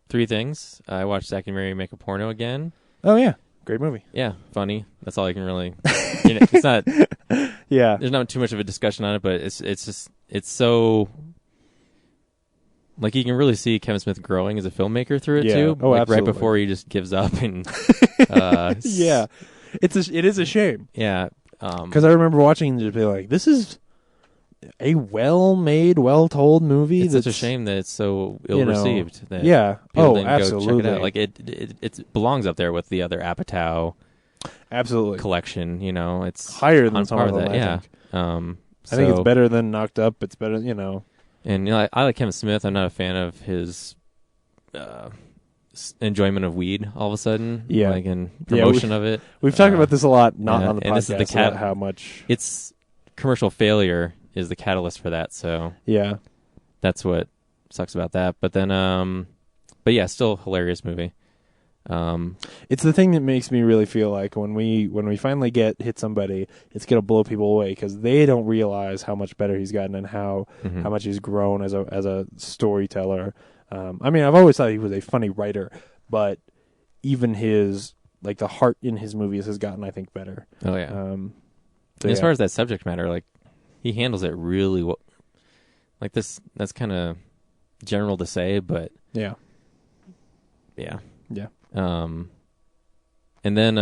3 things. I watched Zack and Mary Make a Porno again. Oh, yeah. Great movie. Yeah, funny. That's all I can really... it's not... Yeah. There's not too much of a discussion on it, but it's so... Like, you can really see Kevin Smith growing as a filmmaker through it, too. Oh, like, absolutely. Right before he just gives up and... Yeah. It is a shame. Yeah. Because I remember watching and just be like, this is a well-made, well-told movie. It's that's such a shame that it's so ill-received. That yeah. people Oh, didn't absolutely. Go check it out. Like it belongs up there with the other Apatow Absolutely. collection. It's Higher than on some par of with them, that. I Yeah. think. I think it's better than Knocked Up. It's better, And I like Kevin Smith. I'm not a fan of his enjoyment of weed. All of a sudden, Yeah. like in promotion of it. We've talked about this a lot, not yeah, on the and this is podcast, the about how much... It's commercial failure is the catalyst for that. So Yeah. that's what sucks about that. But then, but yeah, still hilarious movie. It's the thing that makes me really feel like when we finally hit somebody, it's gonna blow people away because they don't realize how much better he's gotten and how much he's grown as a storyteller. I mean, I've always thought he was a funny writer, but even his the heart in his movies has gotten, I think, better. Oh yeah. So And as far as that subject matter, like he handles it really well. Like that's kind of general to say, but yeah. And then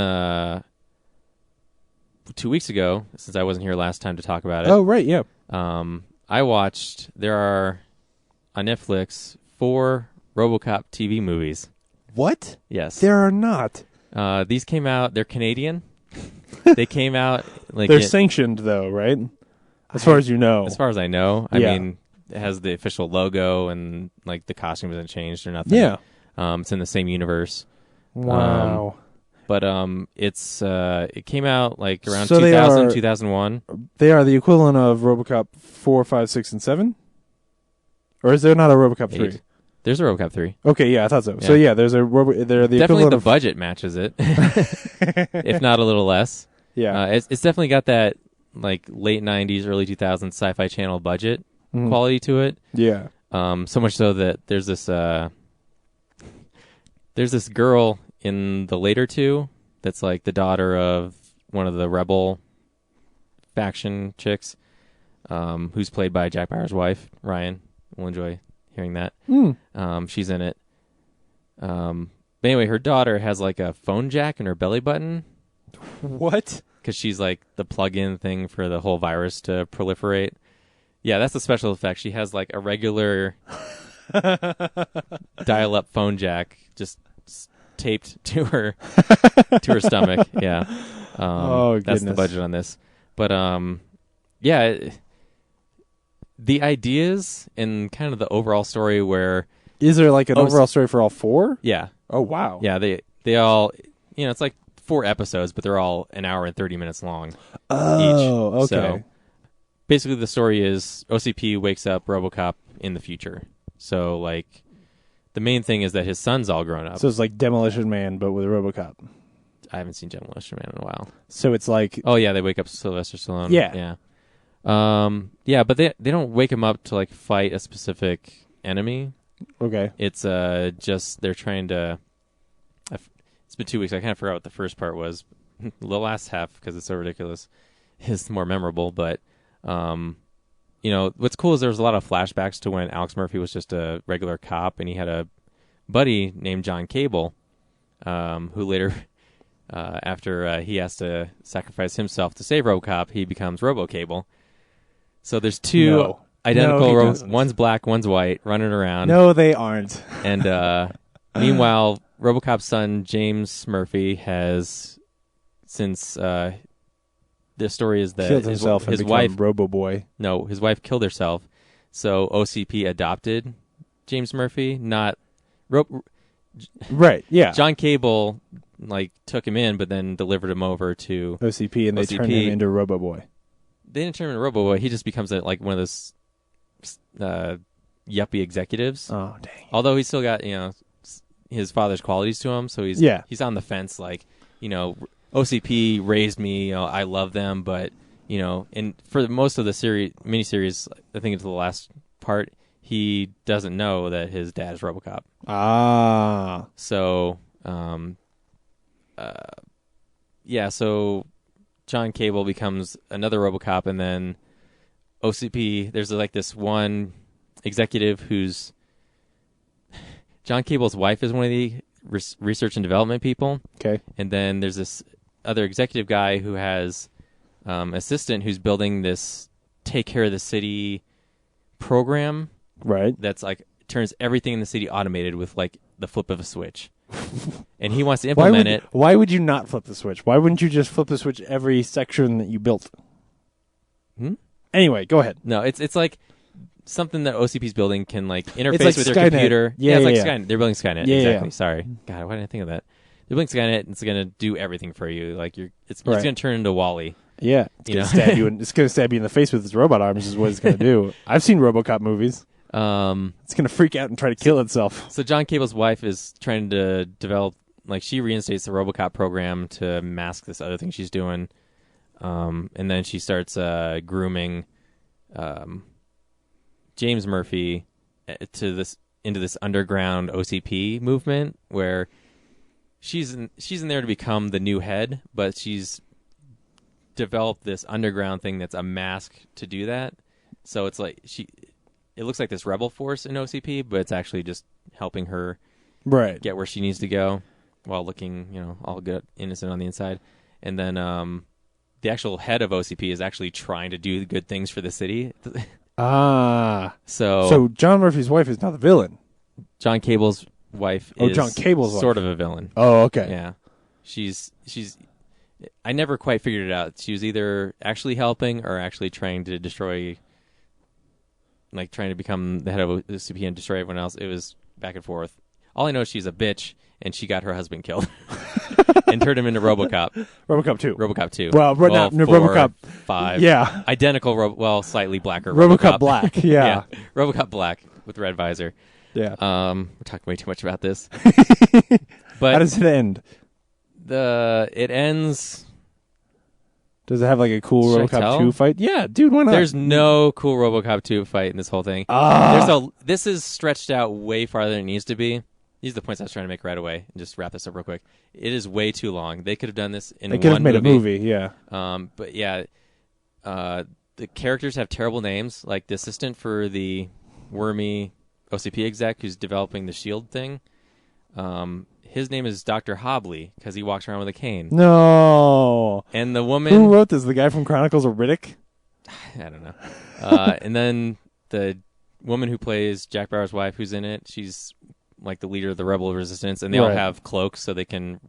2 weeks ago, since I wasn't here last time to talk about it. Oh right, yeah. I watched. There are on Netflix 4 RoboCop TV movies. What? Yes, There are not. these came out. They're Canadian. They came out like They're sanctioned though, right? As far as you know. As far as I know, I Yeah. mean, it has the official logo and like the costume hasn't changed or nothing. Yeah. It's in the same universe. Wow. But it came out like around So they 2000, are- 2001. They are the equivalent of RoboCop 4, 5, 6, and 7? Or is there not a RoboCop 3? 8. There's a RoboCop 3. Okay, yeah, I thought so. Yeah. So yeah, they're the Definitely equivalent the of budget matches it, if not a little less. yeah. It's definitely got that like late 90s, early 2000s Sci-Fi Channel budget quality to it. Yeah. So much so that there's this girl in the later 2 that's like the daughter of one of the rebel faction chicks, who's played by Jack Bauer's wife, Ryan. We'll enjoy hearing that. She's in it. But anyway, her daughter has like a phone jack in her belly button What? because she's like the plug-in thing for the whole virus to proliferate. Yeah, that's the special effect. She has like a regular dial-up phone jack just taped to her stomach. Yeah. Oh, that's the goodness. budget on this. But yeah, the ideas and kind of the overall story where Is there like an Oh, overall story for all 4? yeah, Oh wow. yeah, they all, it's like 4 episodes, but they're all an hour and 30 minutes long. Oh, each. okay. So basically the story is OCP wakes up RoboCop in the future. So like the main thing is that his son's all grown up. So it's like Demolition Man, but with RoboCop. I haven't seen Demolition Man in a while. So it's like Oh yeah, they wake up Sylvester Stallone. Yeah. Yeah, but they don't wake him up to like fight a specific enemy. okay. It's just they're trying to. It's been 2 weeks. I kind of forgot what the first part was. The last half, because it's so ridiculous, is more memorable. But what's cool is there's a lot of flashbacks to when Alex Murphy was just a regular cop, and he had a buddy named John Cable, who later, after he has to sacrifice himself to save RoboCop, he becomes RoboCable. So there's two No. identical No, he doesn't. one's black, one's white, running around. No, they aren't. And meanwhile, RoboCop's son James Murphy has, since the story is that Killed himself his and wife, become Robo-Boy. no, his wife killed herself. So OCP adopted James Murphy, not Right, yeah. John Cable. Took him in, but then delivered him over to OCP, and they OCP. turned him into Robo-Boy. They didn't turn him into RoboBoy. He just becomes one of those yuppie executives. Oh, dang. Although he's still got his father's qualities to him, so he's on the fence. OCP raised me. I love them, but and for most of the miniseries, I think it's the last part, he doesn't know that his dad is RoboCop. Ah. So, so John Cable becomes another RoboCop, and then OCP. There's this one executive who's John Cable's wife is one of the research and development people. Okay. And then there's this other executive guy who has assistant who's building this take care of the city program Right. that's turns everything in the city automated with the flip of a switch. And he wants to implement it. Why would you not flip the switch? Why wouldn't you just flip the switch every section that you built? Anyway, go ahead. No, it's something that OCP's building can interface like with your Skynet. computer. Yeah, it's yeah. Skynet. They're building Skynet. Yeah, exactly. yeah. Sorry. God, why didn't I think of that? They're building Skynet, and it's going to do everything for you. It's Right. going to turn into Wall-E. Yeah, it's gonna stab you. It's gonna stab you in the face with its robot arms. Is what it's gonna do. I've seen RoboCop movies. It's gonna freak out and try to kill itself. So John Cable's wife is trying to develop, she reinstates the RoboCop program to mask this other thing she's doing, and then she starts grooming James Murphy into this underground OCP movement where she's in there to become the new head, but she's developed this underground thing that's a mask to do that. So it's it looks like this rebel force in OCP, but it's actually just helping her get where she needs to go while looking, all good, innocent on the inside. And then the actual head of OCP is actually trying to do good things for the city. So John Murphy's wife is not the villain. John Cable's wife is John Cable's sort wife. of a villain. Oh, okay. Yeah. She's I never quite figured it out. She was either actually helping or actually trying to destroy, trying to become the head of OCP and destroy everyone else. It was back and forth. All I know is she's a bitch, and she got her husband killed and turned him into RoboCop. RoboCop 2. RoboCop 2. Well, right now, no, 4, RoboCop 5. Yeah. Identical, slightly blacker RoboCop Black. Yeah. RoboCop Black with red visor. Yeah. We're talking way too much about this. But how does it end? It ends. Does it have a cool Should I RoboCop tell? 2 fight? Yeah, dude, why not? There's no cool RoboCop 2 fight in this whole thing. This is stretched out way farther than it needs to be. These are the points I was trying to make right away. And just wrap this up real quick. It is way too long. They could have done this in one movie. They could have made a movie, yeah. But yeah, the characters have terrible names. Like the assistant for the wormy OCP exec who's developing the SHIELD thing. His name is Dr. Hobley because he walks around with a cane. No. And the woman... Who wrote this? The guy from Chronicles of Riddick? I don't know. And then the woman who plays Jack Bauer's wife who's in it, she's the leader of the rebel resistance, and they all have cloaks so they can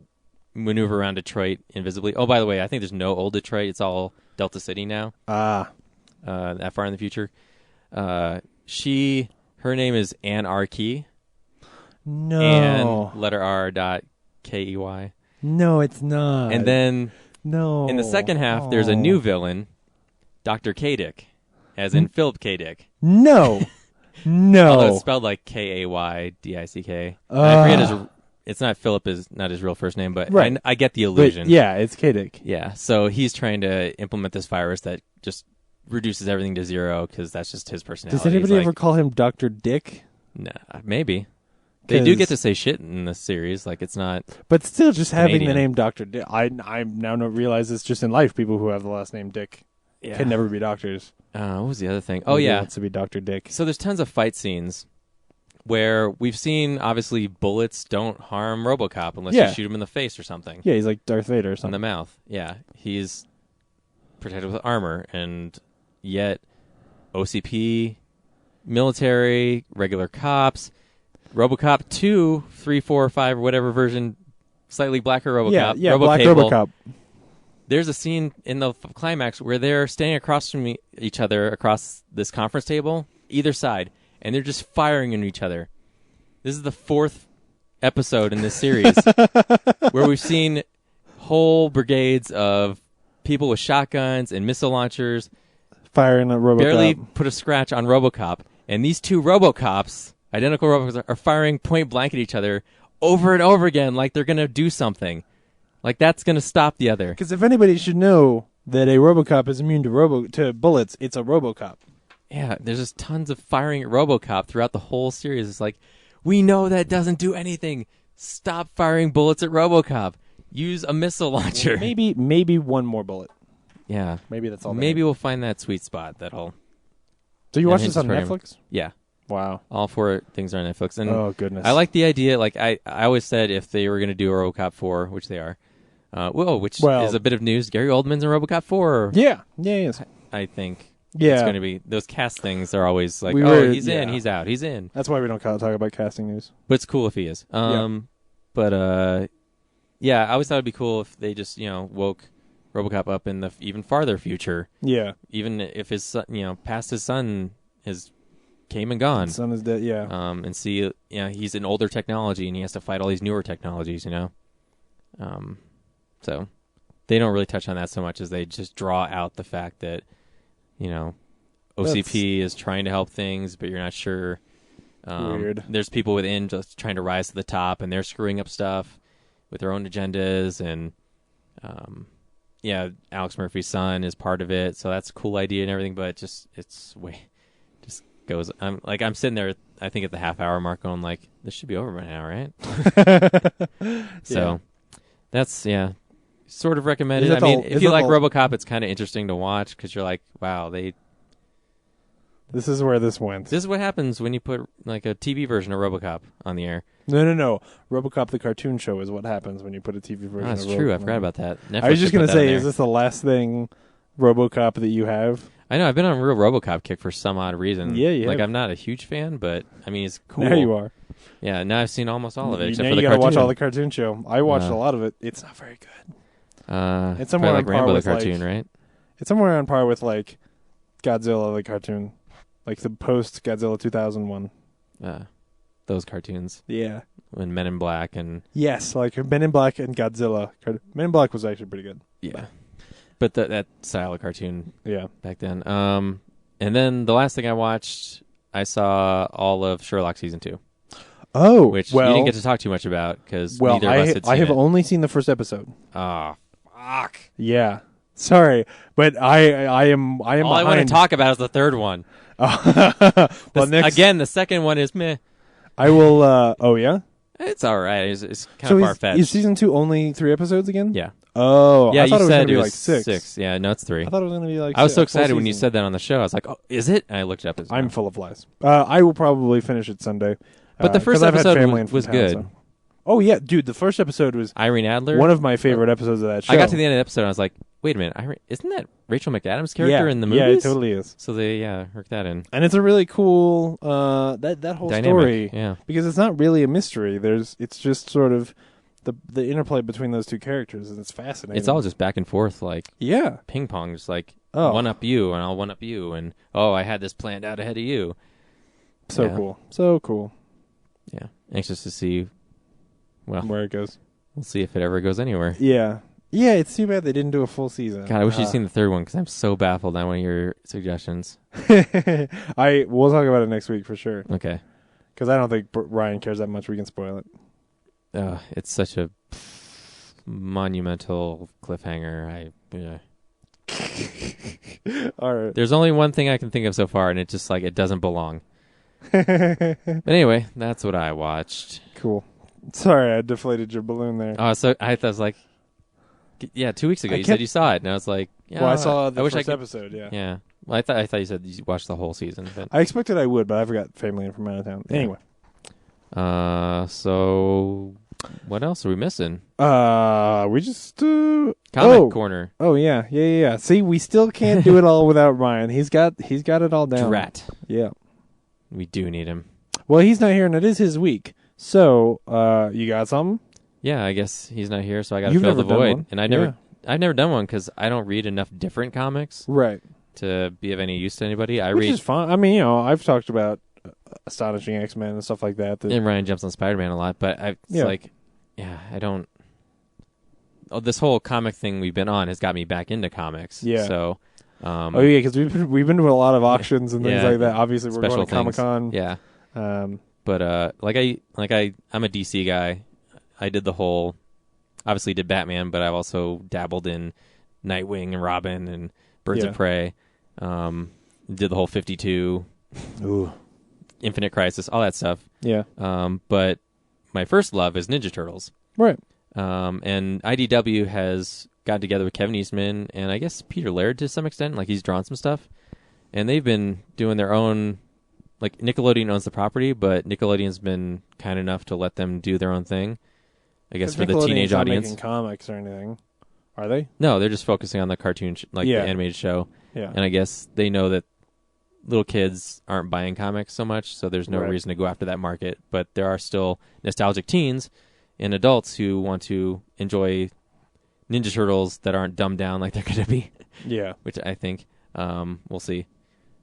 maneuver around Detroit invisibly. Oh, by the way, I think there's no old Detroit. It's all Delta City now. That far in the future. Her name is Ann Arkey. No. And letter R dot K-E-Y. No, it's not. And then no. in the second half, there's a new villain, Dr. K-Dick, as in Philip K-Dick. No. No. Although it's spelled like K-A-Y-D-I-C-K. I forget it's not Philip is not his real first name, but right. I get the illusion. But yeah, it's K-Dick. Yeah, so he's trying to implement this virus that just reduces everything to zero because that's just his personality. Does anybody ever call him Dr. Dick? Nah, maybe. They do get to say shit in this series, it's not. But still, just having Canadian. the name Dr. Dick, I now realize it's just in life people who have the last name Dick. can never be doctors. What was the other thing? Oh, Nobody yeah. wants to be Dr. Dick. So there's tons of fight scenes where we've seen, obviously, bullets don't harm RoboCop unless Yeah. you shoot him in the face or something. Yeah, he's like Darth Vader or In something. the mouth. Yeah. He's protected with armor, and yet OCP, military, regular cops, RoboCop 2, 3, 4, 5, or whatever version, slightly blacker RoboCop. Yeah, Black RoboCable. RoboCop. There's a scene in the climax where they're standing across from each other across this conference table, either side, and they're just firing at each other. This is the 4th episode in this series where we've seen whole brigades of people with shotguns and missile launchers Firing a RoboCop. barely put a scratch on RoboCop. And these two RoboCops, identical RoboCops, are firing point blank at each other over and over again like they're going to do something. Like that's going to stop the other. Because if anybody should know that a RoboCop is immune to bullets, it's a RoboCop. Yeah, there's just tons of firing at RoboCop throughout the whole series. It's like, we know that doesn't do anything. Stop firing bullets at RoboCop. Use a missile launcher. Maybe one more bullet. Yeah. Maybe that's all. Maybe we'll find that sweet spot that'll... So you and watch his this on program. Netflix? Yeah. Wow. All 4 things are on Netflix. And Oh goodness. I like the idea. Like I always said, if they were going to do a RoboCop 4, which they are, which is a bit of news. Gary Oldman's in RoboCop 4. Yeah. Yeah. He is. I think. Yeah. It's going to be those cast things are always like, he's in, he's out, he's in. That's why we don't talk about casting news. But it's cool if he is. But yeah, I always thought it'd be cool if they just woke RoboCop up in the even farther future. Yeah. Even if his son, past his son has came and gone. His son is dead. Yeah. And see, he's in older technology and he has to fight all these newer technologies. So they don't really touch on that so much as they just draw out the fact that OCP is trying to help things, but you're not sure. Weird. There's people within just trying to rise to the top, and they're screwing up stuff with their own agendas. And Alex Murphy's son is part of it, so that's a cool idea and everything. But just goes. I'm sitting there, I think at the half-hour mark, going like, this should be over by now, right? So that's sort of recommended. I mean, if you like RoboCop, it's kind of interesting to watch because you're like, wow, This is where this went. This is what happens when you put like a TV version of RoboCop on the air. No. RoboCop the cartoon show is what happens when you put a TV version. That's of RoboCop. true. I forgot about that. Netflix I was just should going put to that on say, there. is this the last thing RoboCop that you have? I know. I've been on a real RoboCop kick for some odd reason. Yeah, you Like have. I'm not a huge fan, but I mean, it's cool. Now you are. Yeah. Now I've seen almost all of it, except now for the you gotta cartoon. watch all the cartoon show. I watched a lot of it. It's not very good. It's somewhere like on par Rambo the with, cartoon, like- right? It's somewhere on par with like Godzilla the cartoon, like the post Godzilla 2001. Those cartoons Yeah. and Men in Black and Yes, like Men in Black and Godzilla. Men in Black was actually pretty good. but that style of cartoon Yeah. back then. And then the last thing I watched, I saw all of Sherlock season 2, Oh, which you didn't get to talk too much about because neither of us had seen I have it. only seen the first episode. Oh, fuck! Yeah. Sorry, but I am All I want to behind. talk about is the third one. Well, next Again, the second one is meh. I will. Oh yeah. It's all right. It's kind So of is far-fetched. season 2 only 3 episodes again? Yeah. Oh, Yeah, I thought you it was said gonna be it like was 6. Yeah, no, it's 3. I thought it was going to be like. I was so a full excited when you season. said that on the show. I was like, "Oh, is it?" And I looked it up. I'm full of lies. I will probably finish it Sunday. But the 'cause first I've had episode family was in good. town, so. Oh yeah, dude, the first episode was Irene Adler. one of my favorite episodes of that show. I got to the end of the episode. And I was like, "Wait a minute! Isn't that Rachel McAdams' character in the movies?" Yeah, it totally is. So they worked that in. And it's a really cool that whole Dynamic, story. yeah. Because it's not really a mystery. It's just sort of the interplay between those two characters, and it's fascinating. It's all just back and forth, like yeah. ping pong, just like Oh. one up you and I'll one up you, and I had this planned out ahead of you. So Yeah. cool. So cool. Yeah, anxious to see. Well, Where it goes. we'll see if it ever goes anywhere. Yeah. Yeah, it's too bad they didn't do a full season. God, I wish you'd seen the third one because I'm so baffled on one of your suggestions. We'll talk about it next week for sure. Okay. Because I don't think Ryan cares that much. We can spoil it. It's such a monumental cliffhanger. All right. There's only one thing I can think of so far, and it's just like it doesn't belong. But anyway, that's what I watched. Cool. Sorry, I deflated your balloon there. Oh, so I was like, Yeah, 2 weeks ago I you kept- said you saw it, and I was like, yeah, Well, I saw the I wish first I could, episode. Yeah. Yeah, well, I thought you said you watched the whole season, but I expected I would, but I forgot family and from out of town. Yeah. Anyway, so what else are we missing? we just Comic corner. Oh yeah. See, we still can't do it all without Ryan. He's got it all down. Drat. Yeah. We do need him. Well, he's not here, and it is his week. So, you got something? Yeah, I guess he's not here, so I got to You've fill the never done void. one. And I've never done one because I don't read enough different comics Right. to be of any use to anybody. I Which read, is fine. I mean, I've talked about Astonishing X-Men and stuff like that. and Ryan jumps on Spider-Man a lot, but I don't. Oh, this whole comic thing we've been on has got me back into comics. Yeah. So. Because we've been to a lot of auctions and things Yeah. like that. Obviously, we're Special going to Comic Con. Yeah. Um, But I'm a DC guy. I did the whole, obviously did Batman, but I've also dabbled in Nightwing and Robin and Birds Yeah. of Prey. Did the whole 52, ooh. Infinite Crisis, all that stuff. Yeah. But my first love is Ninja Turtles. Right. And IDW has got together with Kevin Eastman and I guess Peter Laird to some extent. Like he's drawn some stuff. And they've been doing their own. Like, Nickelodeon owns the property, but Nickelodeon's been kind enough to let them do their own thing, I guess, for the Nickelodeon's teenage not audience. making comics or anything, are they? No, they're just focusing on the cartoon, the Yeah. animated show. Yeah. And I guess they know that little kids aren't buying comics so much, so there's no Right. reason to go after that market. But there are still nostalgic teens and adults who want to enjoy Ninja Turtles that aren't dumbed down like they're going to be, Yeah. which I think we'll see.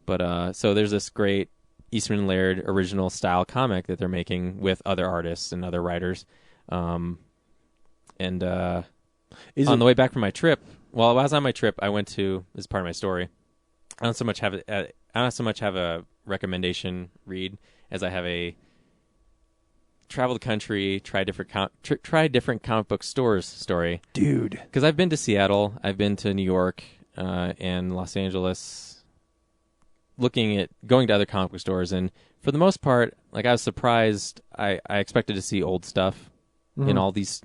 But so there's this great Eastman Laird original style comic that they're making with other artists and other writers. And Is on it, the way back from my trip, while I was on my trip, I went to, this is part of my story. I don't so much have a recommendation read as I have a travel the country, try different comic book stores story. dude? Because I've been to Seattle, I've been to New York, and Los Angeles, going to other comic book stores, and for the most part, like I was surprised. I expected to see old stuff in all these,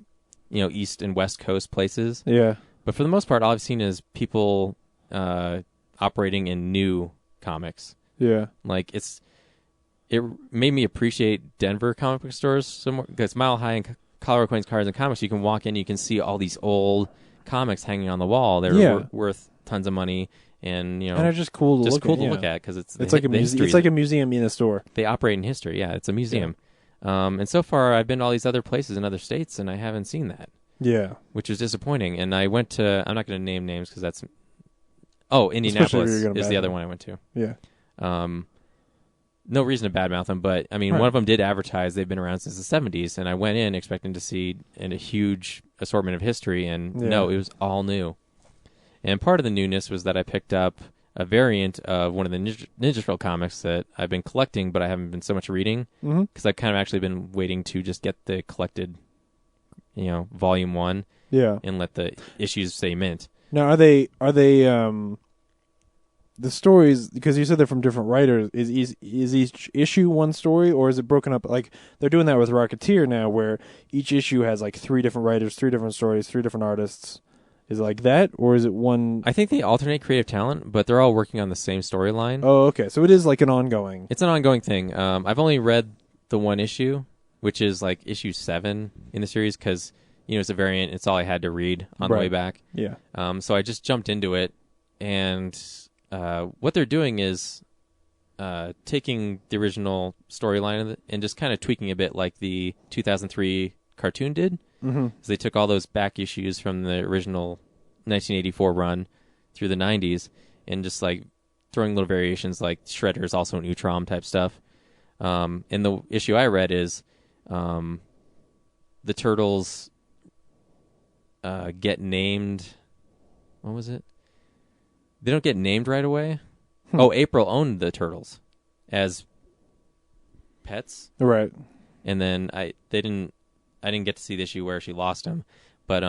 East and West Coast places, Yeah. but for the most part, all I've seen is people operating in new comics. Yeah. Like it made me appreciate Denver comic book stores some more because Mile High and Colorado Queens Cards and Comics, you can walk in, you can see all these old comics hanging on the wall. They're Yeah. worth tons of money, and And they're just cool to look at because it's It's like a museum. It's like a museum in a store. they operate in history. Yeah, it's a museum. And so far, I've been to all these other places in other states, and I haven't seen that, Yeah. which is disappointing. And I went to, I'm not going to name names because that's, Indianapolis Especially if you're gonna is the badmouth other one I went to. Yeah. No reason to badmouth them, but I mean, Right. one of them did advertise they've been around since the 70s, and I went in expecting to see a huge assortment of history, and Yeah. no, it was all new. And part of the newness was that I picked up a variant of one of the Ninja Turtle comics that I've been collecting, but I haven't been so much reading Mm-hmm. because I've kind of actually been waiting to just get the collected, volume 1 Yeah. and let the issues say mint. Now, are they the stories, because you said they're from different writers, is each issue one story, or is it broken up? Like they're doing that with Rocketeer now, where each issue has like 3 different writers, 3 different stories, 3 different artists. Is it like that, or is it one? I think they alternate creative talent, but they're all working on the same storyline. Oh, okay. So it is like an ongoing. It's an ongoing thing. I've only read the one issue, which is like issue 7 in the series, because it's a variant. It's all I had to read on the way Right. back. Yeah. So I just jumped into it, and what they're doing is taking the original storyline and just kind of tweaking a bit, like the 2003 cartoon did. Mm-hmm. So they took all those back issues from the original 1984 run through the 90s and just like throwing little variations like Shredder's also an Utrom type stuff. And the issue I read is the Turtles get named. What was it? They don't get named right away. Oh, April owned the Turtles as pets. Right. And then I didn't get to see the issue where she lost him, but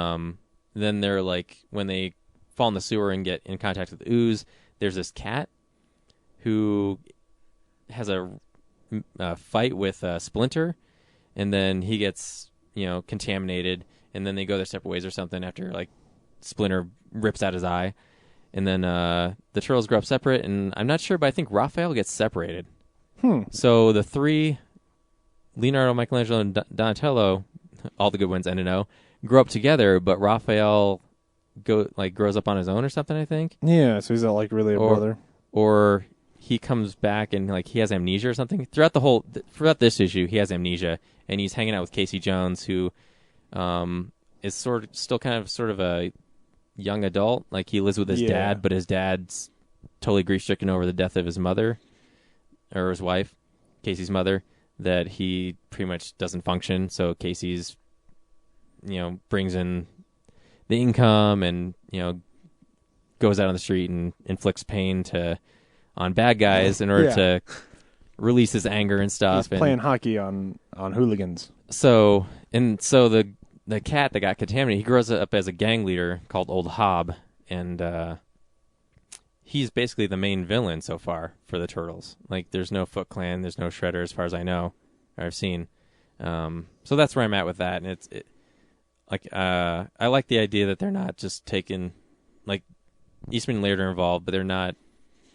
then they're like when they fall in the sewer and get in contact with Ooze, there's this cat who has a fight with Splinter, and then he gets contaminated, and then they go their separate ways or something after like Splinter rips out his eye. And then the turtles grow up separate, and I'm not sure, but I think Raphael gets separated. So the three, Leonardo, Michelangelo, and Donatello, all the good ones, N&O, grow up together, but Raphael grows up on his own or something, I think. Yeah, so he's not like really a brother. Or he comes back and like he has amnesia or something. Throughout this issue, he has amnesia, and he's hanging out with Casey Jones, who is still kind of a young adult. Like he lives with his dad, but his dad's totally grief-stricken over the death of his mother, or his wife, Casey's mother, that he pretty much doesn't function. So Casey's, brings in the income and, goes out on the street and inflicts pain on bad guys in order to release his anger and stuff. He's playing hockey on hooligans. So the cat that got contaminated, he grows up as a gang leader called Old Hob, and he's basically the main villain so far for the Turtles. Like, there's no Foot Clan, there's no Shredder as far as I know, or I've seen. So that's where I'm at with that, and I like the idea that they're not just taking, like, Eastman and Laird are involved, but they're not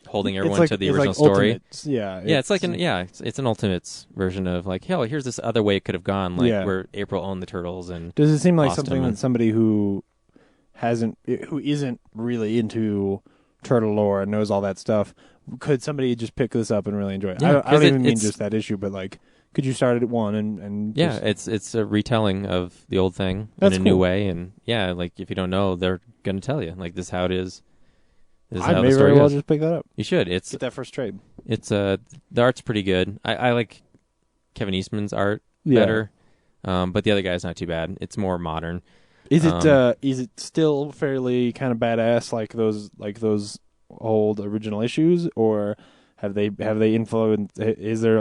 holding everyone to the original story. Ultimates. Yeah, it's an Ultimates version of like, hell, here's this other way it could have gone, like where April owned the Turtles and does it seem like lost something them that somebody who isn't really into turtle lore and knows all that stuff, could somebody just pick this up and really enjoy it? Yeah, I don't even mean just that issue, but like, could you start it at one and it's a retelling of the old thing That's in a new way, and like if you don't know, they're gonna tell you like this is how it is. This is I how may the story very well goes. just pick that up. You should. Get that first trade. It's the art's pretty good. I like Kevin Eastman's art better, but the other guy's not too bad. It's more modern. Is it still fairly kind of badass like those old original issues, or have they influenced? Is there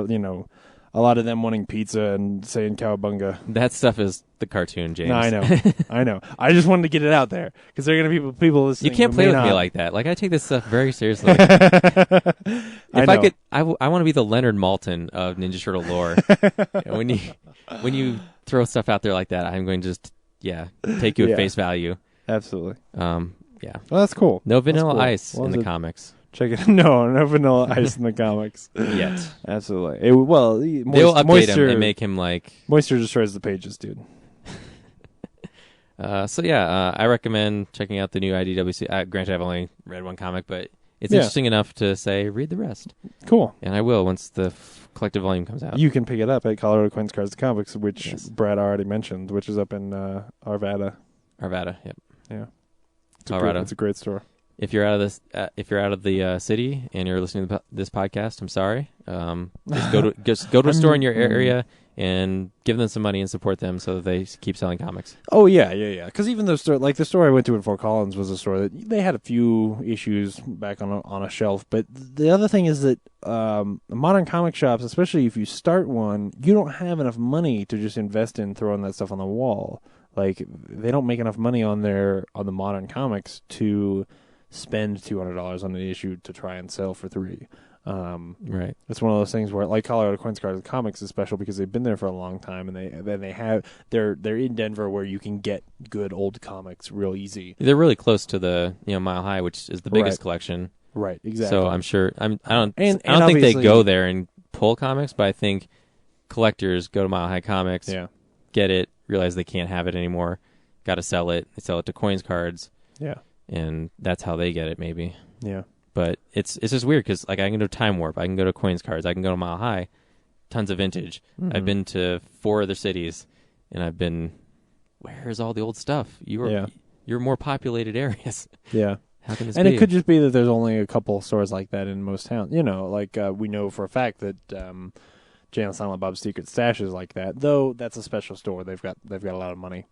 a lot of them wanting pizza and saying cowabunga? That stuff is the cartoon, James. No, I know, I know. I just wanted to get it out there because there are going to be people listening. You can't who play may with me not. like that. Like I take this stuff very seriously. If I could, I want to be the Leonard Maltin of Ninja Turtle lore. when you throw stuff out there like that, I'm going to just take you at face value. Absolutely. Yeah. Well, that's cool. No Vanilla That's cool. Ice Well, in the comics Check it. No Vanilla Ice in the comics yet. Absolutely. They'll update moisture, him and make him like moisture destroys the pages, dude. I recommend checking out the new IDWC. Granted, I've only read one comic, but it's interesting enough to say read the rest. Cool. And I will once the collective volume comes out. You can pick it up at Colorado Coins Cards Comics, which Yes. Brad already mentioned, which is up in Arvada. Arvada, yep. Yeah. Colorado. It's a great store. If you're out of the city and you're listening to this podcast, I'm sorry. Just go to a store in your area and give them some money and support them so that they keep selling comics. Oh yeah. Because even the store I went to in Fort Collins was a store that they had a few issues back on a shelf. But the other thing is that modern comic shops, especially if you start one, you don't have enough money to just invest in throwing that stuff on the wall. Like they don't make enough money on the modern comics to spend $200 on an issue to try and sell for $3. Right. It's one of those things where, like Colorado Coins Cards Comics is special because they've been there for a long time, and they're in Denver where you can get good old comics real easy. They're really close to the Mile High, which is the biggest collection. Right. Exactly. So I'm sure I don't And think they obviously- go there and pull comics, but I think collectors go to Mile High Comics, get it, realize they can't have it anymore, got to sell it. They sell it to Coins Cards. Yeah. And that's how they get it, maybe. Yeah. But it's just weird because like I can go to Time Warp, I can go to Coins Cards, I can go to Mile High, tons of vintage. Mm-hmm. I've been to 4 other cities, and I've been. Where's all the old stuff? You're more populated areas. Yeah. How can this And be? it could just be that there's only a couple stores like that in most towns. We know for a fact that Jay and Silent Bob's Secret Stash is like that. Though that's a special store. They've got a lot of money.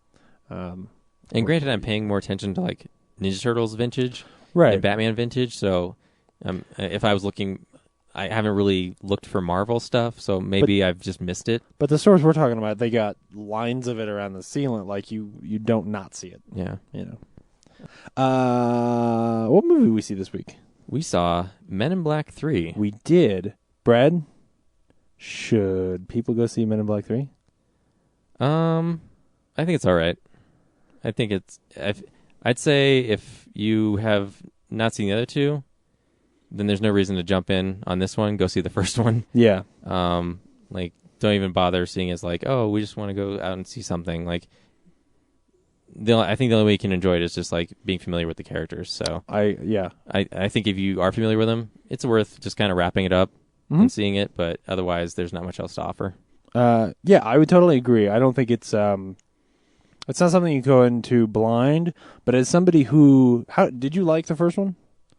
And granted, I'm paying more attention to like Ninja Turtles vintage, Right. and Batman vintage. So, if I was looking, I haven't really looked for Marvel stuff. So maybe I've just missed it. But the stores we're talking about, they got lines of it around the ceiling, like you don't not see it. Yeah. What movie did we see this week? We saw Men in Black 3. We did. Brad, should people go see Men in Black 3? I think it's all right. I think it's. I'd say if you have not seen the other two, then there's no reason to jump in on this one. Go see the first one. Yeah. Like, don't even bother seeing it as like, oh, we just want to go out and see something. Like, I think the only way you can enjoy it is just like being familiar with the characters. So I think if you are familiar with them, it's worth just kind of wrapping it up and seeing it. But otherwise, there's not much else to offer. Yeah, I would totally agree. I don't think it's not something you go into blind. But as somebody who, did you like the first one?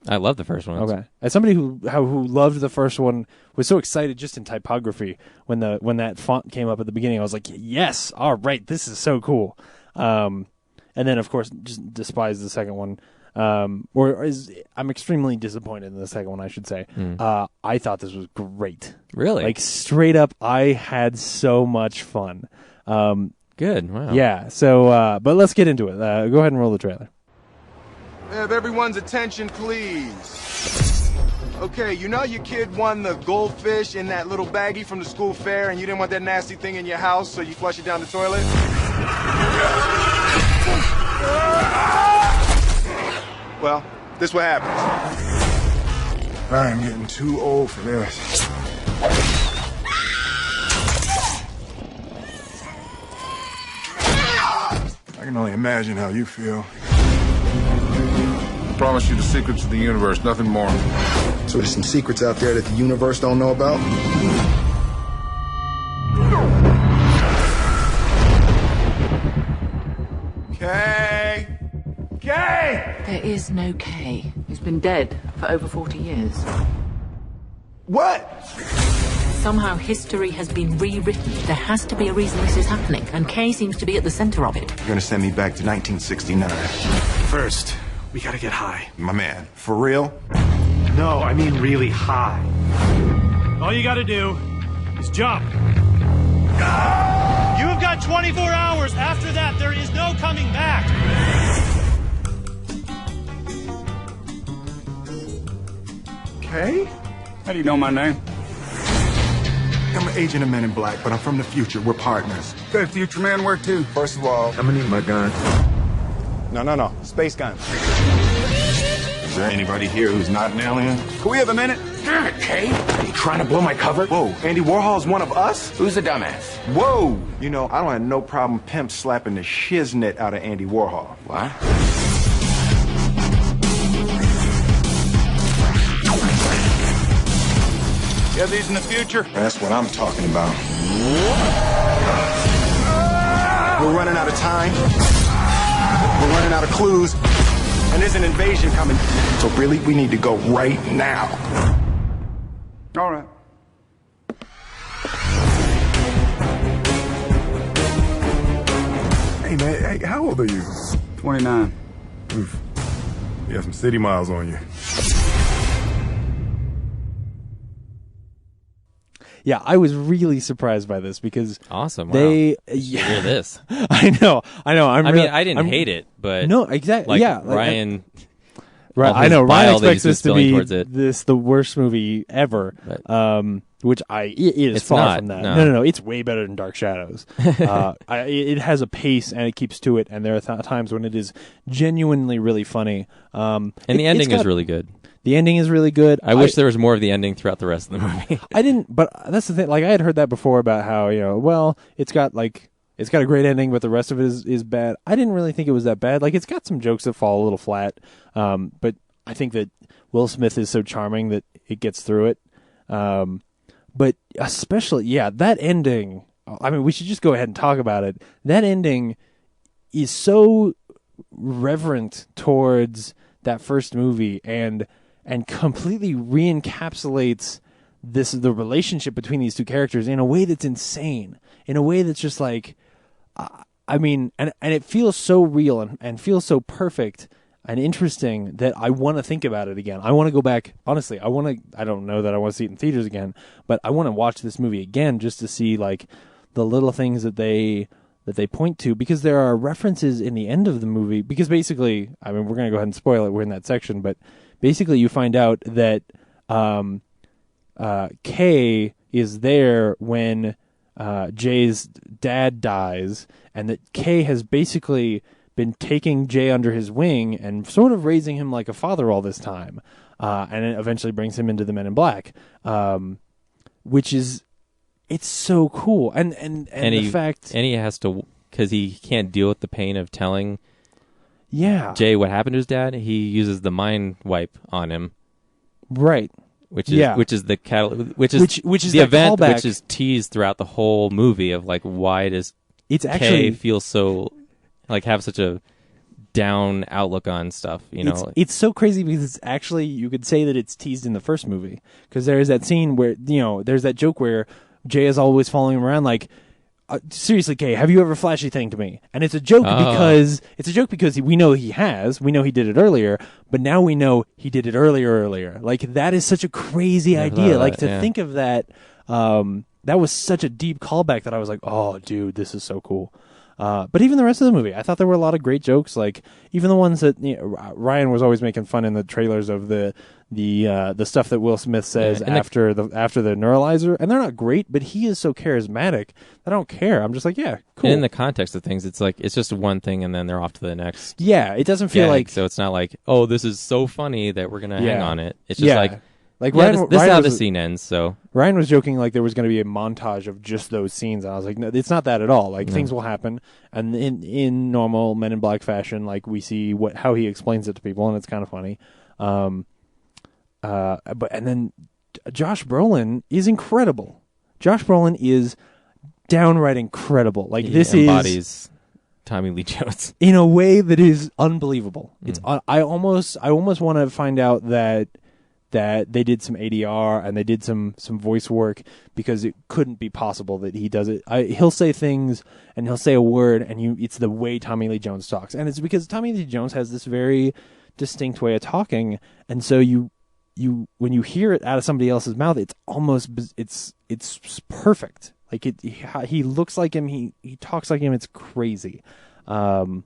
I love the first one. Okay. As somebody who loved the first one, was so excited just in typography when that font came up at the beginning, I was like, yes, all right, this is so cool. And then of course just despised the second one. I'm extremely disappointed in the second one, I should say. I thought this was great. Really? Like straight up, I had so much fun. Good. Wow. Yeah. So, but let's get into it. Go ahead and roll the trailer. Have everyone's attention, please. Okay, you know your kid won the goldfish in that little baggie from the school fair, and you didn't want that nasty thing in your house, so you flush it down the toilet? Well, this what happens. I am getting too old for this. I can only imagine how you feel. I promise you the secrets of the universe, nothing more. So there's some secrets out there that the universe don't know about? Kay! Kay! There is no Kay. He's been dead for over 40 years. What? Somehow history has been rewritten. There has to be a reason this is happening, and Kay seems to be at the center of it. You're gonna send me back to 1969. First, we gotta get high. My man, for real? No, I mean really high. All you gotta do is jump. You've got 24 hours. After that, there is no coming back. Kay? How do you know my name? I'm an agent of Men in Black, but I'm from the future. We're partners. Okay, future man, where to? First of all, I'm gonna need my gun. No. Space gun. Is there anybody here who's not an alien? Can we have a minute? Damn it, Kay. Are you trying to blow my cover? Whoa, Andy Warhol's one of us? Who's the dumbass? Whoa! You know, I don't have no problem pimp slapping the shiznit out of Andy Warhol. What? You have these in the future? That's what I'm talking about. We're running out of time. We're running out of clues. And there's an invasion coming. So really, we need to go right now. All right. Hey, man, hey, how old are you? 29. Oof. You have some city miles on you. Yeah, I was really surprised by this because Awesome. Wow. they Hear this. I know. I didn't hate it, but no, exactly. like yeah, Ryan. Right, all I his know. Ryan bile that expects he's been this to spilling be towards it. the worst movie ever, But- which it is It's far not, from that. no. No, it's way better than Dark Shadows. It has a pace and it keeps to it, and there are times when it is genuinely really funny. And the ending is really good. The ending is really good. I wish there was more of the ending throughout the rest of the movie. I didn't, but that's the thing. Like I had heard that before about how it's got a great ending, but the rest of it is bad. I didn't really think it was that bad. Like it's got some jokes that fall a little flat, but I think that Will Smith is so charming that it gets through it. But especially, that ending. I mean, we should just go ahead and talk about it. That ending is so reverent towards that first movie and completely re-encapsulates the relationship between these two characters in a way that's insane, in a way that's just like, I mean, and it feels so real and feels so perfect and interesting that I want to think about it again. I want to go back. Honestly, I don't know that I want to see it in theaters again, but I want to watch this movie again just to see like the little things that they point to, because there are references in the end of the movie. Because basically, I mean, we're going to go ahead and spoil it. We're in that section, but basically you find out that Kay is there when Jay's dad dies, and that Kay has basically been taking Jay under his wing and sort of raising him like a father all this time, and it eventually brings him into the Men in Black, which is it's so cool. And he has to, because he can't deal with the pain of telling Jay what happened to his dad. He uses the mind wipe on him, right? Which is the the event callback. which is teased throughout the whole movie of like, why does It's Kay actually feel so like have such a down outlook on stuff, you know? It's so crazy because it's actually, you could say that it's teased in the first movie, because there is that scene where, there's that joke where Jay is always following him around like, seriously, Kay, have you ever flashy thinged me? And it's a joke because we know he did it earlier, but now we know he did it earlier. Like, that is such a crazy idea. Like, to think of that, that was such a deep callback that I was like, oh, dude, this is so cool. But even the rest of the movie, I thought there were a lot of great jokes. Like, even the ones that Ryan was always making fun in the trailers of the stuff that Will Smith says after the neuralizer, and they're not great, but he is so charismatic. I don't care. I'm just like, yeah, cool. And in the context of things, it's like it's just one thing, and then they're off to the next. Yeah, it doesn't feel like so. It's not like, oh, this is so funny that we're gonna hang on it. It's just like Ryan, this is how the scene ends. So Ryan was joking like there was going to be a montage of just those scenes, and I was like, no, it's not that at all. Like, things will happen, and in normal Men in Black fashion, like, we see how he explains it to people, and it's kind of funny. And then Josh Brolin is incredible. Josh Brolin is downright incredible. Like, he this embodies Tommy Lee Jones in a way that is unbelievable. It's I almost want to find out that they did some ADR and they did some voice work, because it couldn't be possible that he does it. He'll say things and he'll say a word, and it's the way Tommy Lee Jones talks, and it's because Tommy Lee Jones has this very distinct way of talking, and so you when you hear it out of somebody else's mouth, it's almost it's perfect. Like, he looks like him, he talks like him. It's crazy. And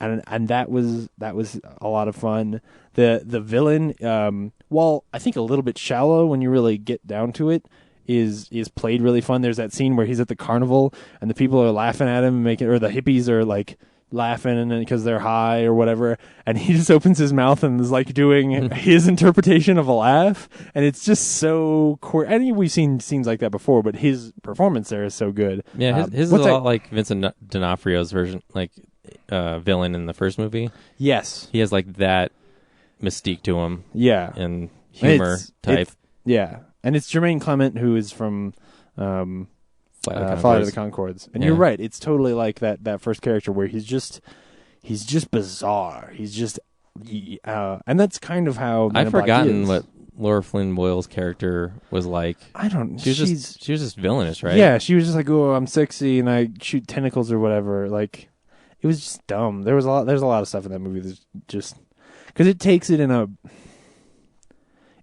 that was a lot of fun. The villain, while I think a little bit shallow when you really get down to it, is played really fun. There's that scene where he's at the carnival and the people are laughing at him, or the hippies are like laughing because they're high or whatever, and he just opens his mouth and is like doing his interpretation of a laugh, and it's just so I think we've seen scenes like that before, but his performance there is so good. Yeah, his is a lot like Vincent D'Onofrio's version, like villain in the first movie. Yes, he has like that mystique to him. Yeah, and humor type. Yeah, and it's Jermaine Clement, who is from Flight of the Conchords. And you're right, it's totally like that first character where he's just bizarre. He's just and that's kind of how I've forgotten what Laura Flynn Boyle's character was like. I don't. She was just villainous, right? Yeah, she was just like, oh, I'm sexy and I shoot tentacles or whatever. Like, it was just dumb. There's a lot of stuff in that movie that's just because it takes it in a.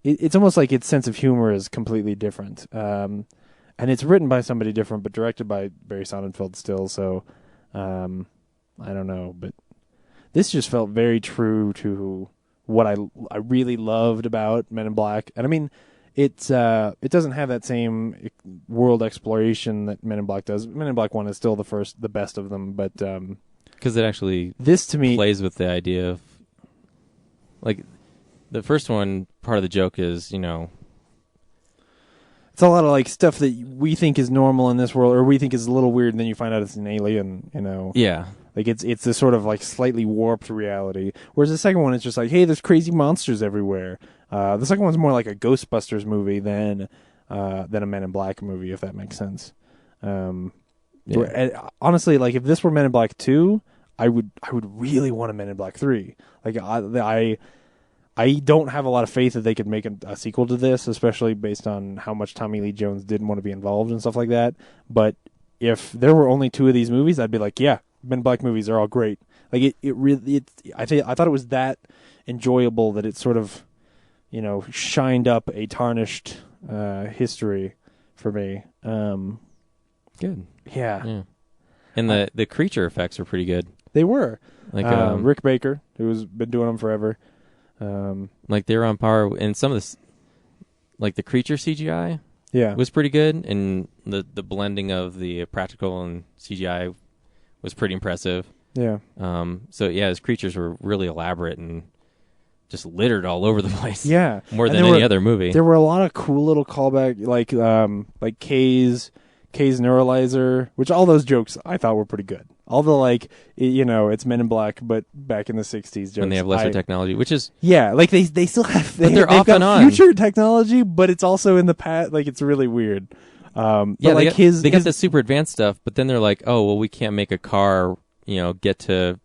It's almost like its sense of humor is completely different. And it's written by somebody different, but directed by Barry Sonnenfeld still. So, I don't know, but this just felt very true to what I really loved about Men in Black. And I mean, it doesn't have that same world exploration that Men in Black does. Men in Black 1 is still the best of them, but because it actually this to me plays with the idea of like the first one. Part of the joke is it's a lot of like stuff that we think is normal in this world, or we think is a little weird, and then you find out it's an alien, Yeah. Like, it's this sort of like slightly warped reality. Whereas the second one is just like, hey, there's crazy monsters everywhere. The second one's more like a Ghostbusters movie than a Men in Black movie, if that makes sense. Honestly, like, if this were Men in Black 2, I would really want a Men in Black 3. Like, I don't have a lot of faith that they could make a sequel to this, especially based on how much Tommy Lee Jones didn't want to be involved and stuff like that. But if there were only 2 of these movies, I'd be like, yeah, Men in Black movies are all great. Like, I thought it was that enjoyable that it sort of, shined up a tarnished history for me. Good. Yeah. And the creature effects are pretty good. They were. Like Rick Baker, who's been doing them forever. Like they were on par, and some of this, like the creature CGI, was pretty good, and the blending of the practical and CGI was pretty impressive. Yeah. So yeah, his creatures were really elaborate and just littered all over the place. Yeah, more and than any other movie. There were a lot of cool little callback, like K's neuralizer, which all those jokes I thought were pretty good. All the it's Men in Black, but back in the '60s jokes. When they have lesser technology, which is like they still have they're off got and on. future technology, but it's also in the past. Like it's really weird. Yeah, but like they got the super advanced stuff, but then they're like, oh well, we can't make a car, get to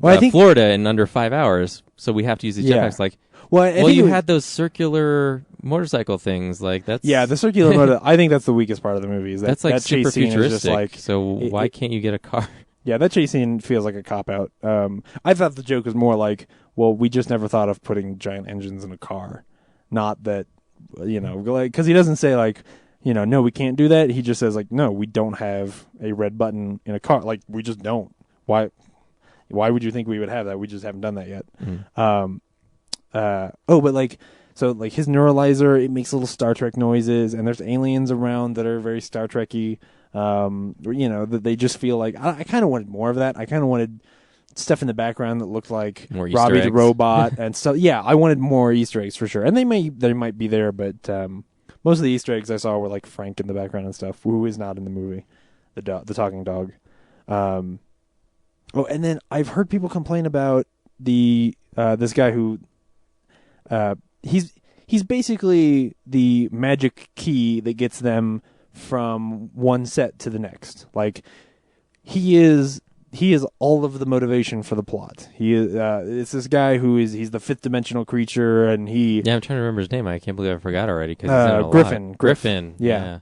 I think Florida in under 5 hours, so we have to use the jetpacks. Like, well, you had those circular motorcycle things, like that's the circular motor. I think that's the weakest part of the movie. Is that's like that super chase scene is futuristic. just like, so why can't you get a car? Yeah, that chase scene feels like a cop out. I thought the joke was more like, well, we just never thought of putting giant engines in a car, not that because he doesn't say like. No, we can't do that. He just says like, no, we don't have a red button in a car. Like, we just don't. Why would you think we would have that? We just haven't done that yet. But like, so like his neuralizer, it makes little Star Trek noises, and there's aliens around that are very Star Trek-y. That they just feel like I kind of wanted more of that. I kind of wanted stuff in the background that looked like more Robbie the robot and stuff. Yeah, I wanted more Easter eggs for sure, and they might be there, but. Most of the Easter eggs I saw were like Frank in the background and stuff, who is not in the movie, the talking dog. And then I've heard people complain about this guy who he's basically the magic key that gets them from one set to the next. Like he is all of the motivation for the plot. He is it's this guy he's the fifth dimensional creature, and I'm trying to remember his name. I can't believe I forgot already. Cause Griffin. Yeah.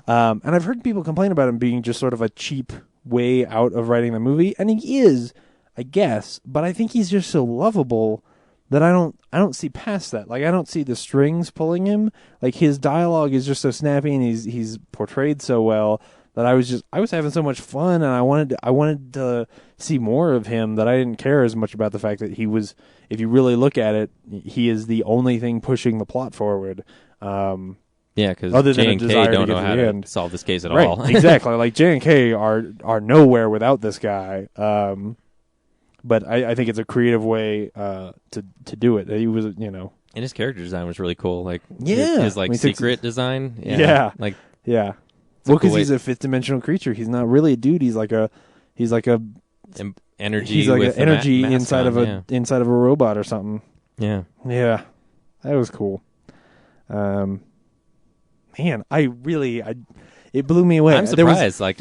And I've heard people complain about him being just sort of a cheap way out of writing the movie, and he is, I guess. But I think he's just so lovable that I don't see past that. Like I don't see the strings pulling him. Like his dialogue is just so snappy, and he's portrayed so well. That I was having so much fun, and I wanted to see more of him, that I didn't care as much about the fact that he was, if you really look at it, he is the only thing pushing the plot forward. Yeah, because J and K don't know how to solve this case at right, all. Exactly. Like J and K are nowhere without this guy. But I think it's a creative way to do it. He was, And his character design was really cool. Like his like secret design. Yeah. Yeah. Well, because he's a fifth dimensional creature. He's not really a dude. He's like a energy. He's like with an energy inside on, of inside of a robot or something. Yeah. Yeah. That was cool. Man, it blew me away. I'm surprised. I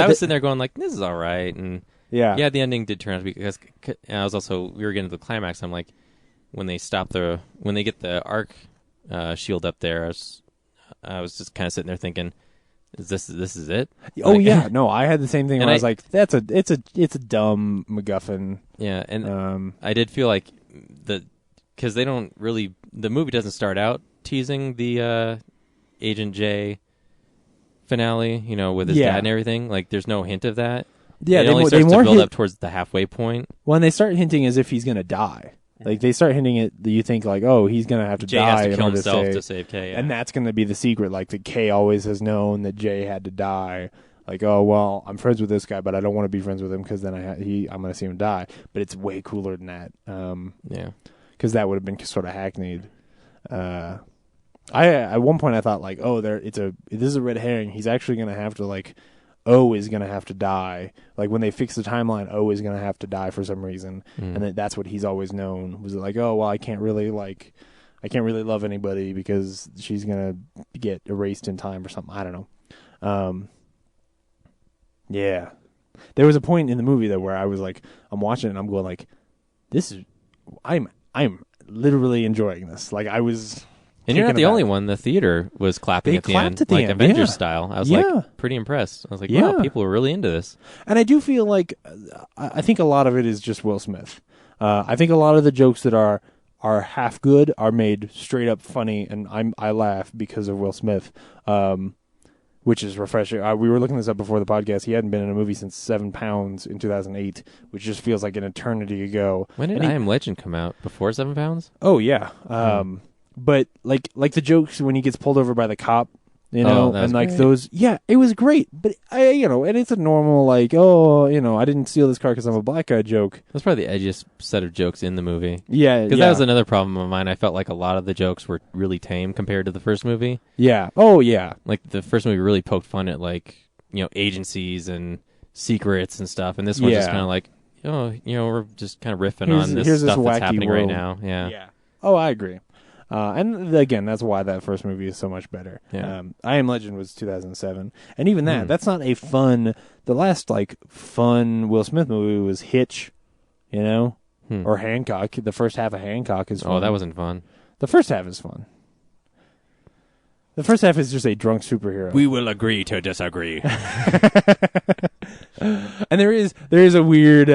was sitting there going like, this is all right, and yeah, the ending did turn out to be, because I was also, we were getting to the climax. I'm like, when they get the arc shield up there, I was just kind of sitting there thinking, this is it? Oh yeah, no, I had the same thing. Where I was like, it's a dumb MacGuffin. Yeah, and I did feel like because they don't really, the movie doesn't start out teasing the Agent J finale, with his dad and everything. Like, there's no hint of that. Yeah, it only starts to build up towards the halfway point. When they start hinting as if he's gonna die. Like, they start hinting at, you think, like, oh, he's going to have to Jay die has to kill himself to save K. Yeah. And that's going to be the secret. Like, that K always has known that Jay had to die. Like, oh, well, I'm friends with this guy, but I don't want to be friends with him because then I'm going to see him die. But it's way cooler than that. Yeah. Because that would have been sort of hackneyed. At one point I thought, like, oh, this is a red herring. He's actually going to have to, like, O is going to have to die. Like, when they fix the timeline, O is going to have to die for some reason. And that's what he's always known. Was it like, oh, well, I can't really love anybody because she's going to get erased in time or something. I don't know. Yeah. There was a point in the movie, though, where I was like, I'm watching it and I'm going like, I'm literally enjoing this. Like, I was... And you're not the only one. The theater was clapping at the end, like Avengers style. I was like pretty impressed. I was like, wow, people are really into this. And I do feel like, I think a lot of it is just Will Smith. I think a lot of the jokes that are half good are made straight up funny, and I laugh because of Will Smith, which is refreshing. We were looking this up before the podcast. He hadn't been in a movie since 7 Pounds in 2008, which just feels like an eternity ago. When did I Am Legend come out? Before 7 Pounds? Oh yeah. But like the jokes when he gets pulled over by the cop, You know, that was and like great. those, yeah, it was great. But and it's a normal like, oh, I didn't steal this car because I'm a black guy joke. That's probably the edgiest set of jokes in the movie. Yeah, Because yeah. that was another problem of mine. I felt like a lot of the jokes were really tame compared to the first movie. Yeah. Oh, yeah. Like the first movie really poked fun at like agencies and secrets and stuff, and this one's just Yeah. kind of like, we're just kind of riffing Here's- on this here's this stuff that's wacky happening world. right now. Yeah. Oh, I agree. And again, that's why that first movie is so much better. Yeah. I Am Legend was 2007, and even that's not a fun. The last like fun Will Smith movie was Hitch, or Hancock. The first half of Hancock is fun. Oh, that wasn't fun. The first half is fun. The first half is just a drunk superhero. We will agree to disagree. And there is a weird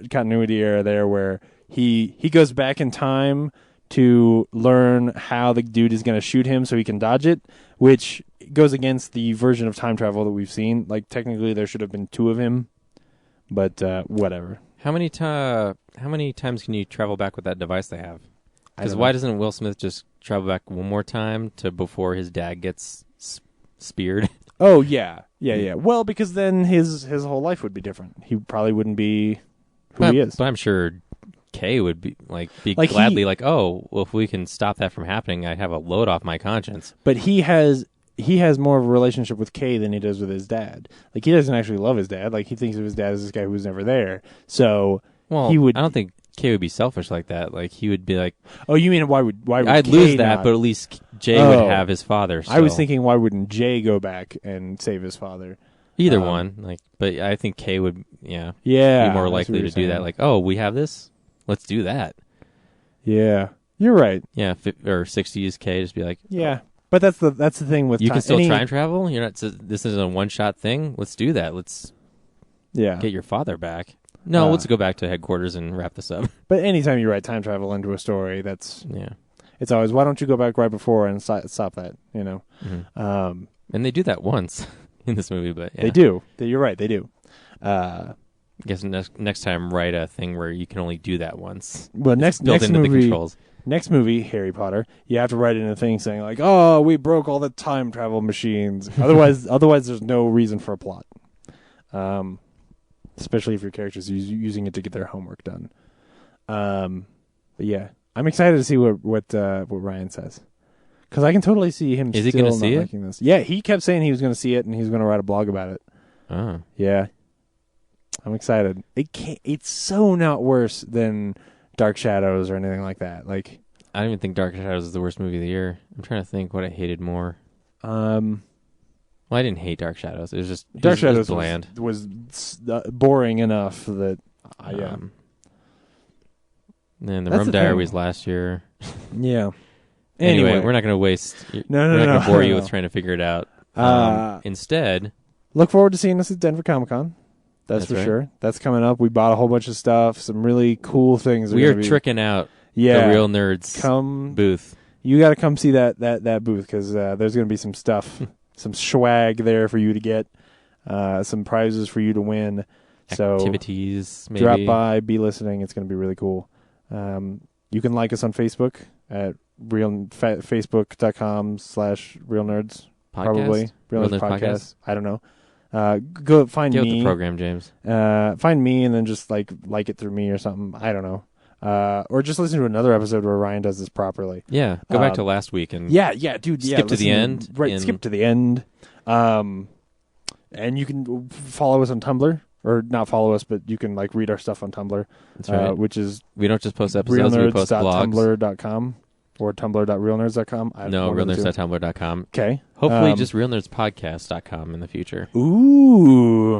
continuity error there where he goes back in time to learn how the dude is going to shoot him so he can dodge it, which goes against the version of time travel that we've seen. Like technically there should have been 2 of him, but whatever. How many times can you travel back with that device they have? Because don't why know. doesn't Will Smith just travel back one more time to before his dad gets speared? Oh yeah. Well, because then his whole life would be different. He probably wouldn't be who he is. But I'm sure Kay would be Like gladly he- like, oh, well, if we can stop that from happening, I have a load off my conscience. But he has more of a relationship with Kay than he does with his dad. Like he doesn't actually love his dad. Like he thinks of his dad as this guy who was never there. So Well, he would. I don't think Kay would be selfish like that. Like he would be like, Oh, you mean why would I'd Kay lose that, not? but at least Jay would have his father. I was still. thinking, why wouldn't Jay go back and save his father? Either one. Like, but I think Kay would, Yeah, be I more see likely what to you're do that. saying. Like, oh, we have this, let's do that. Yeah, you're right. Yeah, or 60s Kay just be like, Yeah, but that's the thing with you time. can still any- time travel. You're not. This isn't a one shot thing. Let's do that. Let's Yeah, get your father back. No, let's go back to headquarters and wrap this up. but anytime you write time travel into a story, Yeah, it's always why don't you go back right before and stop that? and they do that once in this movie, but yeah. They do. You're right. They do. I guess next time write a thing where you can only do that once. Well, next Built into movie, the controls. Next movie, Harry Potter, you have to write in a thing saying like, "Oh, we broke all the time travel machines." Otherwise, there's no reason for a plot. Especially if your character's using it to get their homework done. But yeah, I'm excited to see what Ryan says, because I can totally see him. Is he still gonna not see it? liking this. Yeah, he kept saying he was going to see it and he was going to write a blog about it. Oh. Yeah, I'm excited. It's so not worse than Dark Shadows or anything like that. Like, I don't even think Dark Shadows is the worst movie of the year. I'm trying to think what I hated more. um. Well, I didn't hate Dark Shadows. It was just Dark it was Shadows bland. was boring enough that And then the That's Rum the thing. Diaries last year. yeah. Anyway, we're not going to waste. No, we're not going to bore you no. with trying to figure it out. Instead, Look forward to seeing us at Denver Comic Con. That's for right. sure. That's coming up. We bought a whole bunch of stuff. Some really cool things. we are gonna be- tricking out Yeah, the Real Nerds come. booth. You got to come see that booth because there's going to be some stuff, some swag there for you to get, some prizes for you to win. So Activities, maybe. drop by, be listening. It's going to be really cool. You can like us on Facebook at facebook.com/Real Nerds. Podcast? Probably Real Nerds Nerds Podcast? I don't know. Go find Get with me. the program, James. Find me and then just like it through me or something. I don't know. Or just listen to another episode where Ryan does this properly. Yeah, go back to last week and Yeah, dude. Yeah, Skip to the listen- end Right, in- skip to the end. And you can follow us on Tumblr, or not follow us, but you can like read our stuff on Tumblr. That's right. Which is we don't just post episodes, we post blogs. realnerds.tumblr.com or tumblr.realnerds.com. No, realnerds.tumblr.com. Okay. Hopefully just realnerdspodcast.com in the future. Ooh.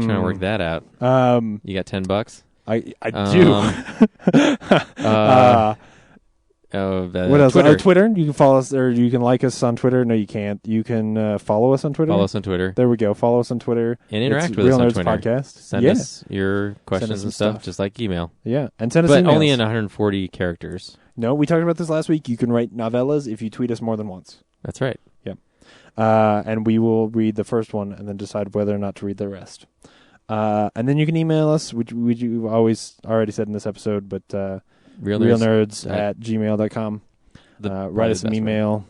Trying to work that out. You got $10? I do. What else? Twitter. Twitter. You can follow us, or you can like us on Twitter. No, you can't. You can follow us on Twitter. Follow us on Twitter. There we go. Follow us on Twitter And interact It's with us Real on Nerds Twitter. Podcast. Send Yeah. us your questions some and stuff, stuff. just like email. Yeah, and send us But emails. only in 140 characters. No, we talked about this last week. You can write novellas if you tweet us more than once. That's right. And we will read the first one and then decide whether or not to read the rest. And then you can email us, which you've always already said in this episode, but Real Nerds realnerds@gmail.com. Write us an email.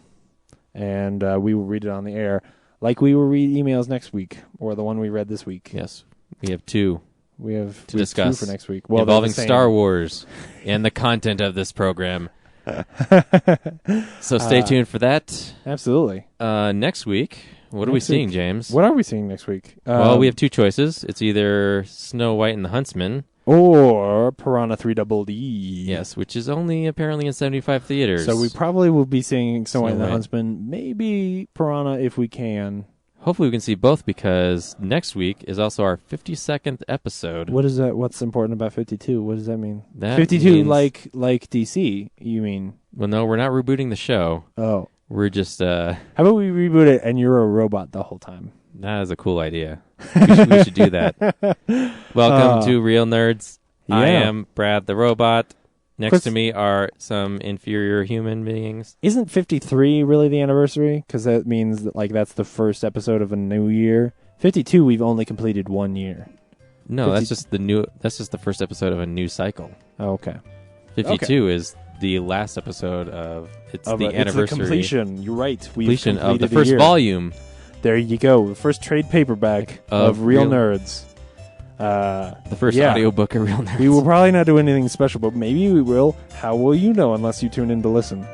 and we will read it on the air, like we will read emails next week, or the one we read this week. Yes, we have two. We have to discuss two for next week. Well, involving Star Wars and the content of this program. So stay tuned for that. Absolutely. Next week, what are we seeing, James? What are we seeing next week? Well, we have two choices. It's either Snow White and the Huntsman or Piranha 3DD. Yes, which is only apparently in 75 theaters. So we probably will be seeing Snow White and the White. Huntsman, maybe Piranha if we can. Hopefully we can see both, because next week is also our 52nd episode. What is that? What's important about 52? What does that mean? That 52 means- like DC, you mean? Well, no, we're not rebooting the show. Oh. We're just, How about we reboot it and you're a robot the whole time? that is a cool idea. We should do that. Welcome to Real Nerds. I yeah. am Brad the Robot. Next Chris- to me are some inferior human beings. Isn't 53 really the anniversary? Because that means that, like, that's the first episode of a new year. 52, we've only completed 1 year. No, that's just the first episode of a new cycle. Oh, okay. 52 is the last episode of It's the the anniversary. completion. You're right. We've Completion of the completed a first year. volume. There you go. The first trade paperback of Real Nerds. The first yeah. audiobook of Real Nerds. We will probably not do anything special, but maybe we will. How will you know unless you tune in to listen?